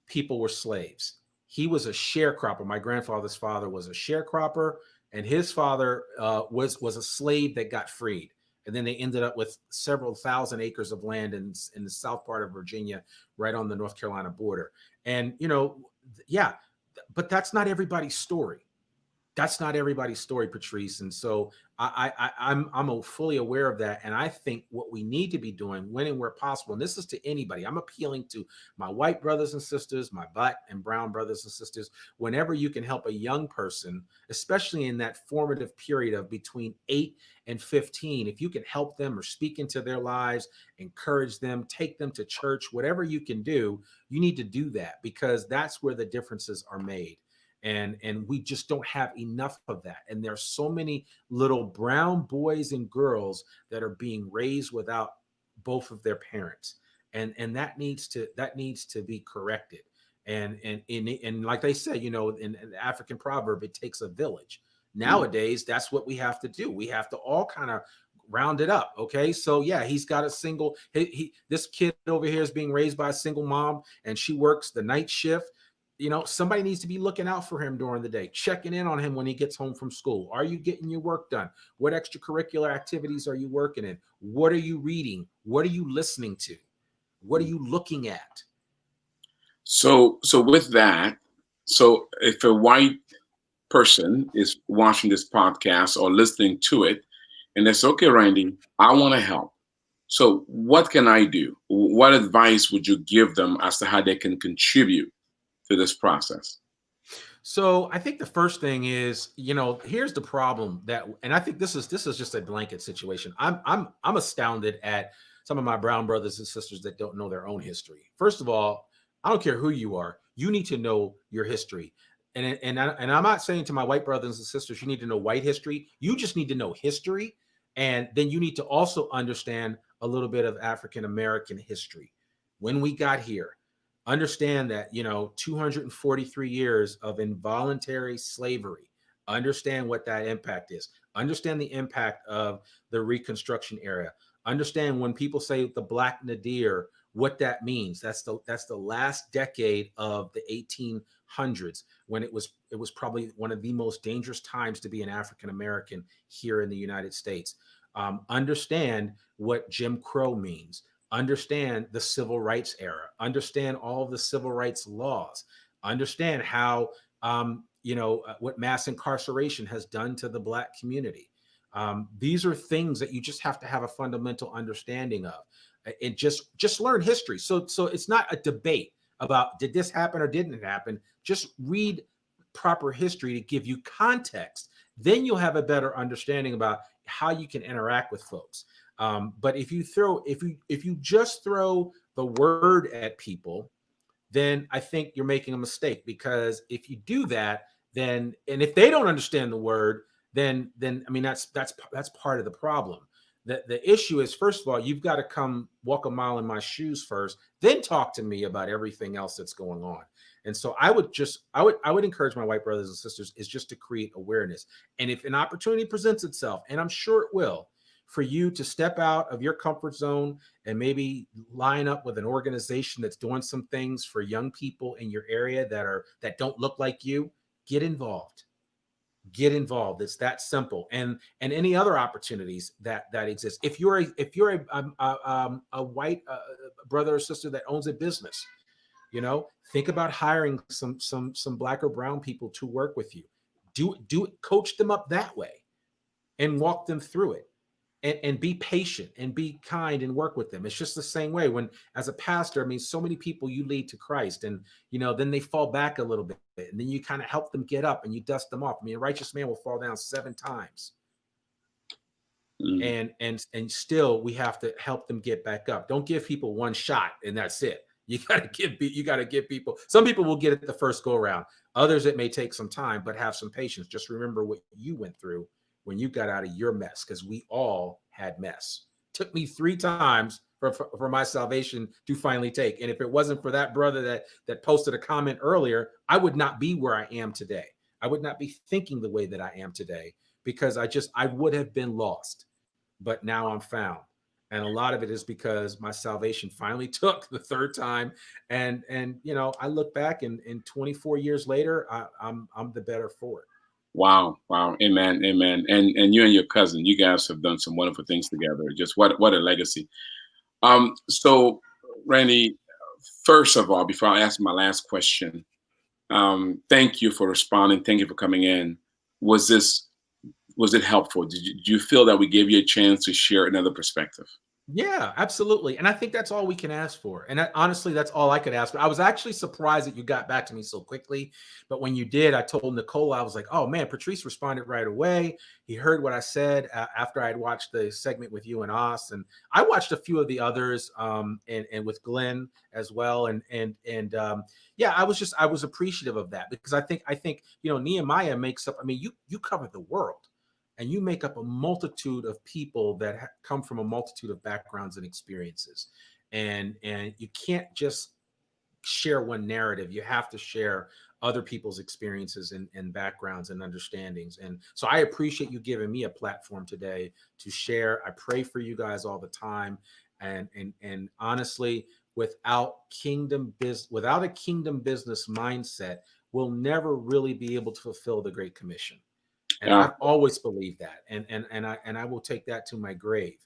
people were slaves. He was a sharecropper. My grandfather's father was a sharecropper, and his father was a slave that got freed. And then they ended up with several thousand acres of land in the south part of Virginia, right on the North Carolina border. And, yeah, but that's not everybody's story. That's not everybody's story, Patrice. And so I'm fully aware of that. And I think what we need to be doing when and where possible, and this is to anybody, I'm appealing to my white brothers and sisters, my Black and brown brothers and sisters, whenever you can help a young person, especially in that formative period of between 8 and 15, if you can help them or speak into their lives, encourage them, take them to church, whatever you can do, you need to do that because that's where the differences are made. And we just don't have enough of that. And there's so many little brown boys and girls that are being raised without both of their parents, and that needs to be corrected. And like they say, in an African proverb, it takes a village. Nowadays, that's what we have to do. We have to all kind of round it up. Okay, so yeah, he's got a single. This kid over here is being raised by a single mom, and she works the night shift. Somebody needs to be looking out for him during the day, checking in on him when he gets home from school. Are you getting your work done? What extracurricular activities are you working in? What are you reading? What are you listening to? What are you looking at? So with that, so if a white person is watching this podcast or listening to it, and they say, okay, Randy, I want to help. So what can I do? What advice would you give them as to how they can contribute to this process? So I think the first thing is, here's the problem and I think this is just a blanket situation. I'm astounded at some of my brown brothers and sisters that don't know their own history. First of all, I don't care who you are, you need to know your history. And I'm not saying to my white brothers and sisters, you need to know white history. You just need to know history. And then you need to also understand a little bit of African American history. When we got here, understand that, 243 years of involuntary slavery, understand what that impact is. Understand the impact of the Reconstruction era. Understand when people say the Black Nadir, what that means. That's the last decade of the 1800s, when it was probably one of the most dangerous times to be an African American here in the United States. Understand what Jim Crow means. Understand the civil rights era. Understand all of the civil rights laws. Understand how what mass incarceration has done to the Black community. These are things that you just have to have a fundamental understanding of. And just learn history. So it's not a debate about did this happen or didn't it happen. Just read proper history to give you context. Then you'll have a better understanding about how you can interact with folks. But if you just throw the word at people, then I think you're making a mistake, because if you do that, and if they don't understand the word, then I mean that's part of the problem. The issue is, first of all, you've got to come walk a mile in my shoes first, then talk to me about everything else that's going on. And so I would encourage my white brothers and sisters is just to create awareness. And if an opportunity presents itself, and I'm sure it will, for you to step out of your comfort zone and maybe line up with an organization that's doing some things for young people in your area that don't look like you, get involved. Get involved. It's that simple. And any other opportunities that exist. If you're a white brother or sister that owns a business, think about hiring some Black or brown people to work with you. Coach them up that way, and walk them through it. And be patient and be kind and work with them. It's just the same way when, as a pastor, I mean, so many people you lead to Christ, and then they fall back a little bit, and then you kind of help them get up and you dust them off. I mean, a righteous man will fall down 7 times. And still we have to help them get back up. Don't give people one shot and that's it. You got to give people. Some people will get it the first go around. Others, it may take some time, but have some patience. Just remember what you went through when you got out of your mess, because we all had mess. Took me 3 times for my salvation to finally take. And if it wasn't for that brother that posted a comment earlier, I would not be where I am today. I would not be thinking the way that I am today, because I would have been lost, but now I'm found. And a lot of it is because my salvation finally took the 3rd time. And I look back and 24 years later, I'm the better for it. Wow. Amen. And you and your cousin, you guys have done some wonderful things together. Just what a legacy. So Randy, first of all, before I ask my last question, thank you for responding. Thank you for coming in. Was it helpful? Did you feel that we gave you a chance to share another perspective? Yeah, absolutely. And I think that's all we can ask for. And honestly, that's all I could ask for. I was actually surprised that you got back to me so quickly. But when you did, I told Nicole, I was like, oh man, Patrice responded right away. He heard what I said after I'd watched the segment with you and Os. And I watched a few of the others and with Glenn as well. And yeah, I was appreciative of that, because I think Nehemiah makes up, I mean, you cover the world. and you make up a multitude of people that come from a multitude of backgrounds and experiences, and you can't just share one narrative. You have to share other people's experiences and backgrounds and understandings. And so I appreciate you giving me a platform today to share. I pray for you guys all the time. And honestly, without a kingdom business mindset, we'll never really be able to fulfill the Great Commission. And Yeah. I've always believed that. And I will take that to my grave.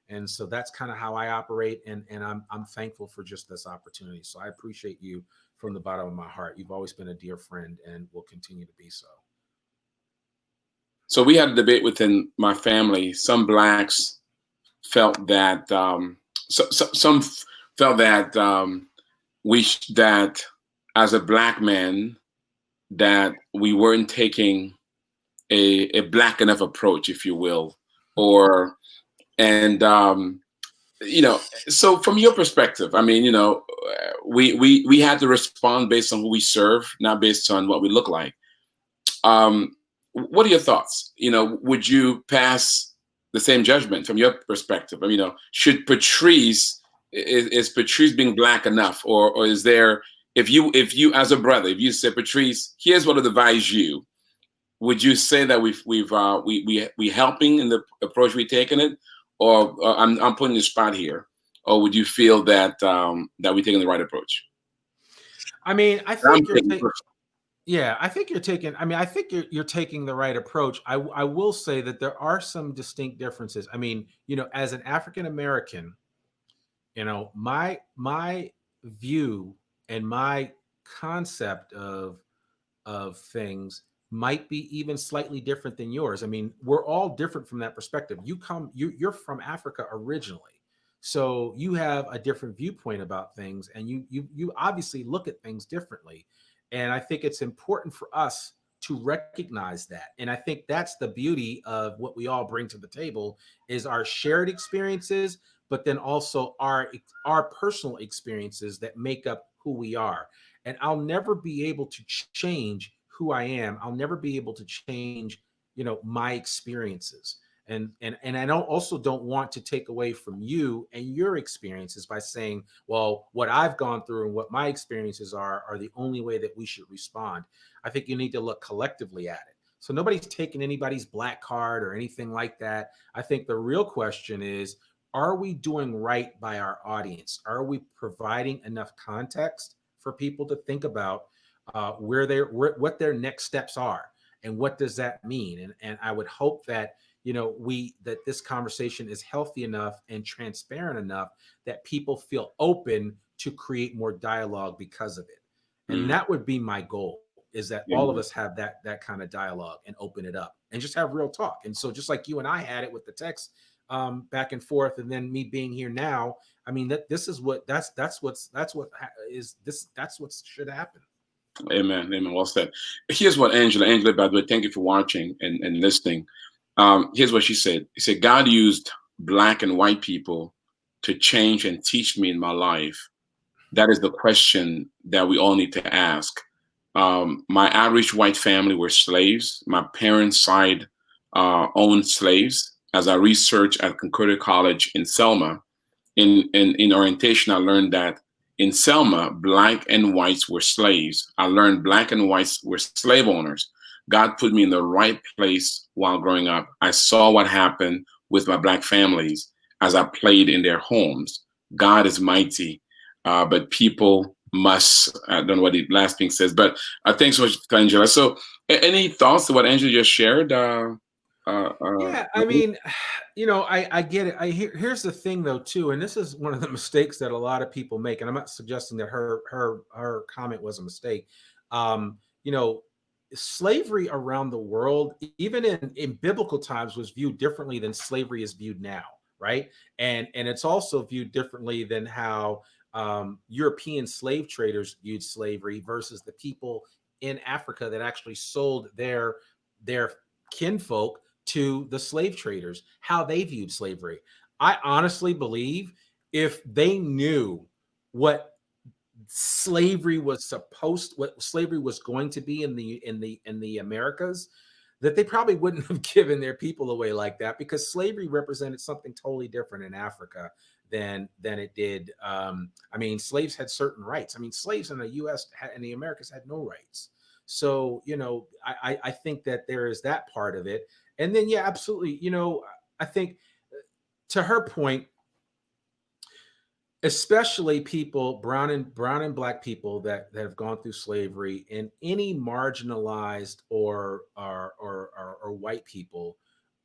And so that's kind of how I operate. And I'm thankful for just this opportunity. So I appreciate you from the bottom of my heart. You've always been a dear friend and will continue to be so. So we had a debate within my family. Some blacks felt that some felt that that as a black man that we weren't taking a black enough approach, if you will, or and so from your perspective, I mean, we had to respond based on who we serve, not based on what we look like. What are your thoughts? Would you pass the same judgment from your perspective? I mean, should Patrice is Patrice being black enough, or is there, if you as a brother, if you say, Patrice, here's what I'd advise you, would you say that we helping in the approach we're taking it, or I'm putting the spot here, or would you feel that that we're taking the right approach? I mean, I think I think you're taking. I mean, I think you're taking the right approach. I will say that there are some distinct differences. I mean, as an African American, my view and my concept of things might be even slightly different than yours. I mean, we're all different from that perspective. You're from Africa originally, so you have a different viewpoint about things, and you obviously look at things differently. And I think it's important for us to recognize that. And I think that's the beauty of what we all bring to the table is our shared experiences, but then also our personal experiences that make up who we are. And I'll never be able to change who I am. I'll never be able to change, my experiences. And I don't want to take away from you and your experiences by saying, well, what I've gone through and what my experiences are the only way that we should respond. I think you need to look collectively at it. So nobody's taking anybody's black card or anything like that. I think the real question is, are we doing right by our audience? Are we providing enough context for people to think about what their next steps are, and what does that mean? And I would hope that that this conversation is healthy enough and transparent enough that people feel open to create more dialogue because of it. And that would be my goal, is that all of us have that kind of dialogue and open it up and just have real talk. And so just like you and I had it with the text back and forth, and then me being here now, I mean, that's what should happen. Amen. Amen. Well said. Here's what Angela, by the way, thank you for watching and listening. Here's what she said. She said, God used black and white people to change and teach me in my life. That is the question that we all need to ask. My average white family were slaves. My parents' side owned slaves. As I researched at Concordia College in Selma, in orientation, I learned that in Selma, black and whites were slaves. I learned black and whites were slave owners. God put me in the right place while growing up. I saw what happened with my black families as I played in their homes. God is mighty, but people must, I don't know what the last thing says, but thanks so much, Angela. So any thoughts to what Angela just shared? Yeah, I mean, I get it. Here's the thing though, too, and this is one of the mistakes that a lot of people make. And I'm not suggesting that her comment was a mistake. Slavery around the world, even in biblical times, was viewed differently than slavery is viewed now, right? And it's also viewed differently than how European slave traders viewed slavery versus the people in Africa that actually sold their kinfolk to the slave traders, how they viewed slavery. I honestly believe if they knew what slavery was going to be in the Americas, that they probably wouldn't have given their people away like that, because slavery represented something totally different in Africa than it did. I mean, slaves had certain rights. I mean, slaves in the U.S. and the Americas had no rights. So, I think that there is that part of it. And then, yeah, absolutely. I think to her point, especially people, brown and black people that have gone through slavery, and any marginalized or white people,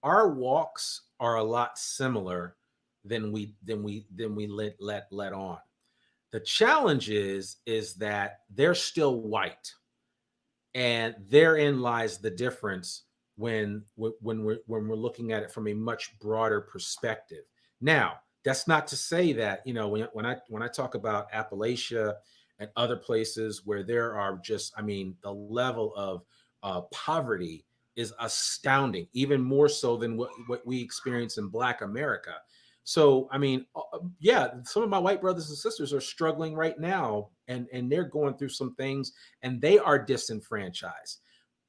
our walks are a lot similar than we let on. The challenge is that they're still white, and therein lies the difference when we're looking at it from a much broader perspective. Now, that's not to say that, when I talk about Appalachia and other places where there are just, I mean, the level of poverty is astounding, even more so than what we experience in Black America. So, I mean, yeah, some of my white brothers and sisters are struggling right now, and they're going through some things, and they are disenfranchised,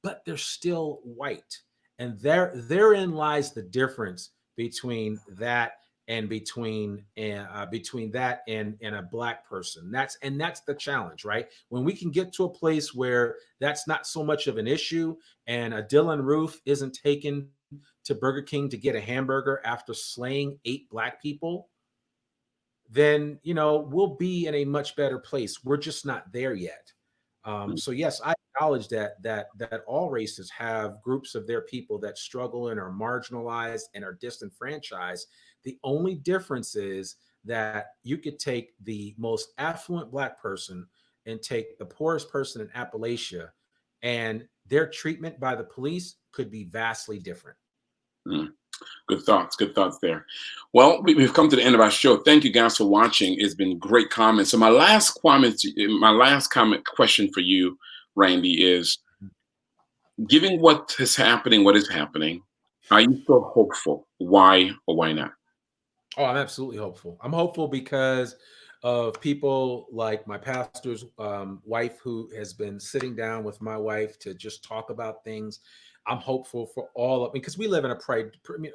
but they're still white. And therein lies the difference between that and between that and a black person. That's the challenge, right? When we can get to a place where that's not so much of an issue, and a Dylan Roof isn't taken to Burger King to get a hamburger after slaying 8 black people, then we'll be in a much better place. We're just not there yet. So yes, I acknowledge that all races have groups of their people that struggle and are marginalized and are disenfranchised. The only difference is that you could take the most affluent black person and take the poorest person in Appalachia, and their treatment by the police could be vastly different. Good thoughts there. Well, we've come to the end of our show. Thank you guys for watching. It's been great comments. So my last comment question for you, Randy, is, given what is happening, are you still hopeful? Why or why not? Oh, I'm absolutely hopeful. I'm hopeful because of people like my pastor's wife, who has been sitting down with my wife to just talk about things. I'm hopeful for all of, because we live in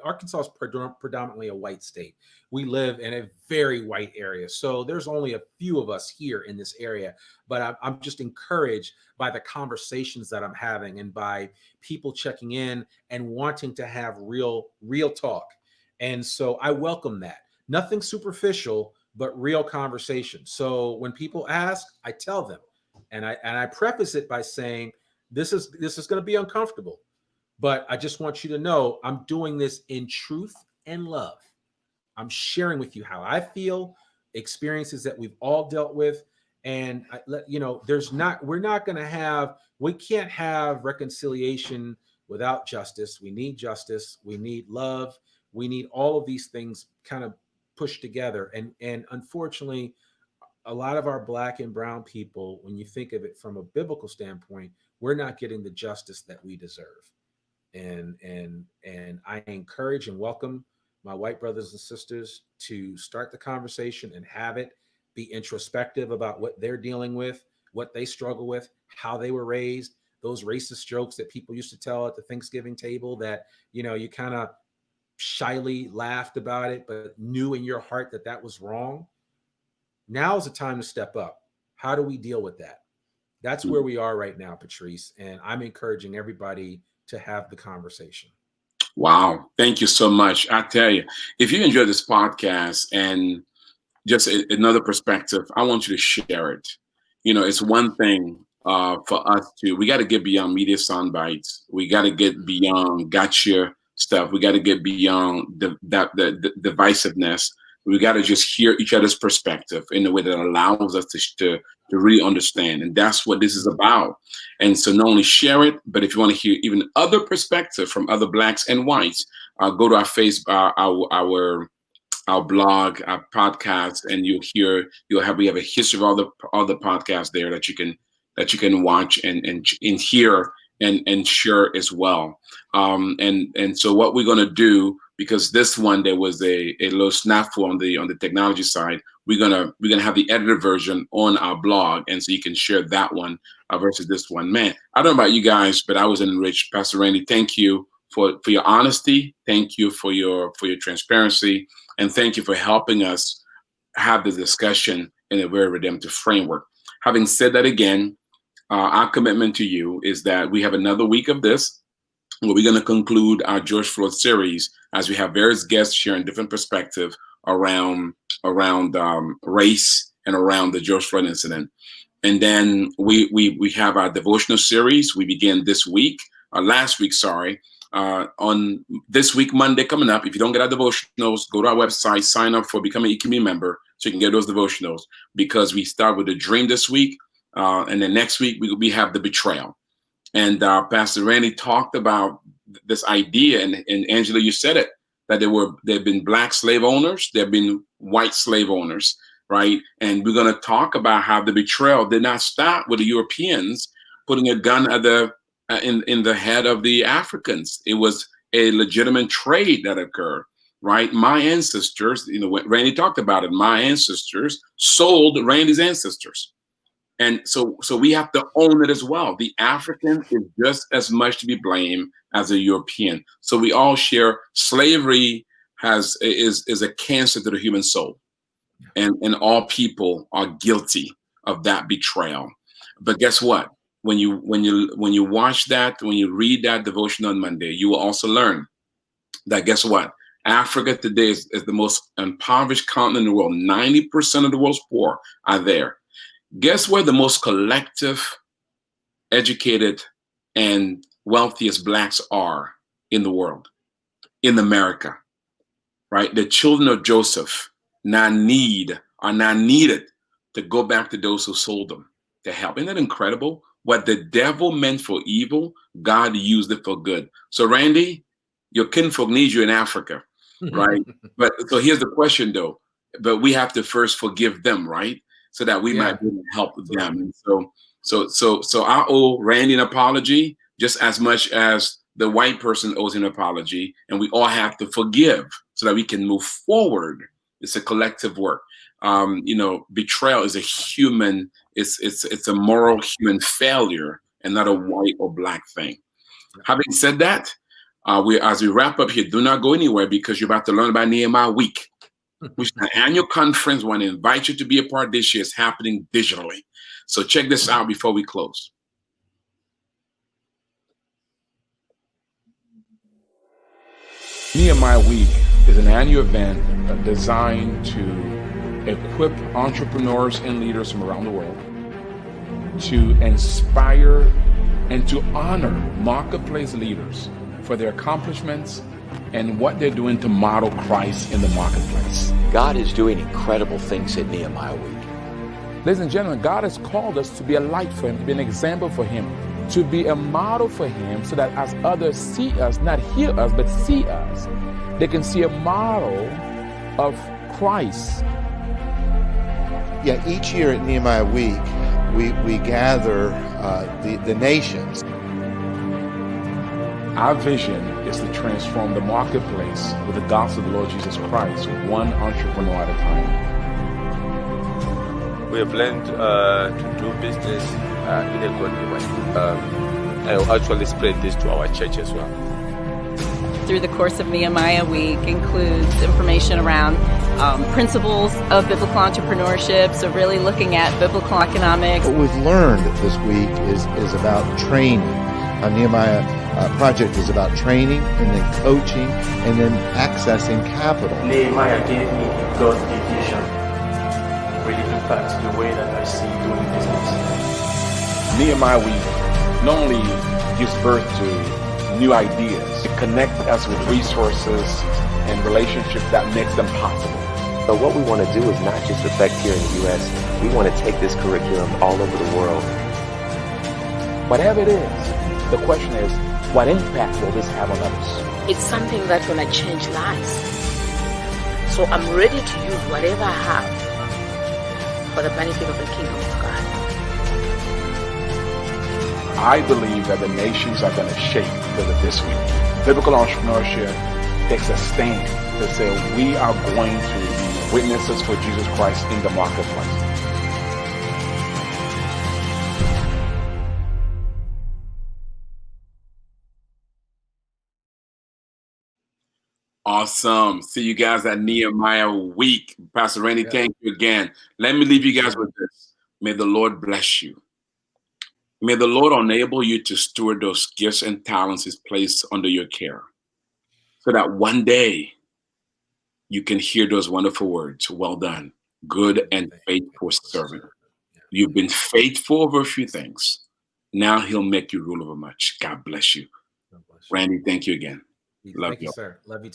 Arkansas is predominantly a white state. We live in a very white area. So there's only a few of us here in this area, but I'm just encouraged by the conversations that I'm having, and by people checking in and wanting to have real talk. And so I welcome that. Nothing superficial, but real conversation. So when people ask, I tell them, and I preface it by saying, this is going to be uncomfortable, but I just want you to know I'm doing this in truth and love. I'm sharing with you how I feel, experiences that we've all dealt with. And we can't have reconciliation without justice. We need justice. We need love. We need all of these things kind of pushed together. And unfortunately, a lot of our black and brown people, when you think of it from a biblical standpoint, we're not getting the justice that we deserve. And I encourage and welcome my white brothers and sisters to start the conversation and have it be introspective about what they're dealing with, what they struggle with, how they were raised, those racist jokes that people used to tell at the Thanksgiving table that, you kind of shyly laughed about it, but knew in your heart that that was wrong. Now is the time to step up. How do we deal with that? That's where we are right now, Patrice. And I'm encouraging everybody to have the conversation. Wow. Thank you so much. I tell you, if you enjoyed this podcast and just another perspective, I want you to share it. It's one thing for us we got to get beyond media sound bites. We got to get beyond gotcha stuff. We got to get beyond the divisiveness. We got to just hear each other's perspective in a way that allows us to really understand. And that's what this is about. And so not only share it, but if you want to hear even other perspective from other blacks and whites, go to our Facebook, our blog, our podcast, and we have a history of all the podcasts there that you can watch and hear and share as well. And so what we're going to do, because this one there was a little snafu on the technology side, we're gonna have the edited version on our blog, and so you can share that one versus this one. Man, I don't know about you guys, but I was enriched. Pastor Randy, thank you for your honesty. Thank you for your transparency, and thank you for helping us have the discussion in a very redemptive framework. Having said that, again, our commitment to you is that we have another week of this, where we're going to conclude our George Floyd series as we have various guests sharing different perspectives around race and around the George Floyd incident. And then we have our devotional series. We begin this week, last week, sorry, on this week, Monday coming up. If you don't get our devotionals, go to our website, sign up for becoming an EQM member so you can get those devotionals, because we start with the dream this week. And then next week, we have the betrayal. And Pastor Randy talked about this idea, and Angela, you said it, that there have been Black slave owners, there have been white slave owners, right? And we're going to talk about how the betrayal did not stop with the Europeans putting a gun at in the head of the Africans. It was a legitimate trade that occurred, right? My ancestors, Randy talked about it. My ancestors sold Randy's ancestors. And so we have to own it as well. The African is just as much to be blamed as the European. So we all share. Slavery is a cancer to the human soul, and all people are guilty of that betrayal. But guess what? When you watch that, when you read that devotion on Monday, you will also learn that, guess what? Africa today is the most impoverished continent in the world. 90% of the world's poor are there. Guess where the most collective, educated, and wealthiest Blacks are in the world? In America, right? The children of Joseph are now needed to go back to those who sold them to help. Isn't that incredible? What the devil meant for evil, God used it for good. So Randy, your kinfolk needs you in Africa, right? But so here's the question though, but we have to first forgive them, right? So that we might be able to help them. And so I owe Randy an apology just as much as the white person owes an apology, and we all have to forgive so that we can move forward. It's a collective work. Betrayal is a human, it's a moral human failure and not a white or Black thing. Having said that, as we wrap up here, do not go anywhere, because you're about to learn about Nehemiah Week, which is an annual conference. I want to invite you to be a part this year. It's happening digitally. So check this out before we close. Nehemiah Week is an annual event designed to equip entrepreneurs and leaders from around the world to inspire and to honor marketplace leaders for their accomplishments and what they're doing to model Christ in the marketplace. God is doing incredible things at Nehemiah Week. Ladies and gentlemen, God has called us to be a light for Him, to be an example for Him, to be a model for Him, so that as others see us, not hear us, but see us, they can see a model of Christ. Yeah, each year at Nehemiah Week, we gather the nations. Our vision is to transform the marketplace with the gospel of the Lord Jesus Christ, one entrepreneur at a time. We have learned to do business in a godly way. I will actually spread this to our church as well. Through the course of Nehemiah Week includes information around principles of biblical entrepreneurship, so really looking at biblical economics. What we've learned this week is about training. Nehemiah project is about training and then coaching and then accessing capital. Nehemiah gave me a godly vision. Really impacts the way that I see doing business. Nehemiah Week not only gives birth to new ideas, it connects us with resources and relationships that makes them possible. So what we want to do is not just affect here in the U.S. We want to take this curriculum all over the world. Whatever it is, the question is, what impact will this have on others? It's something that's going to change lives. So I'm ready to use whatever I have for the benefit of the kingdom of God. I believe that the nations are going to shake because of this week. Biblical entrepreneurship takes a stand to say we are going to be witnesses for Jesus Christ in the marketplace. Awesome. See you guys at Nehemiah week. Pastor Randy, thank you again. Let me leave you guys with this. May the Lord bless you. May the Lord enable you to steward those gifts and talents He's placed under your care, so that one day you can hear those wonderful words, well done, good and faithful servant. You've been faithful over a few things. Now He'll make you rule over much. God bless you. Randy, thank you again. Love Thank you, you. sir. Love you too.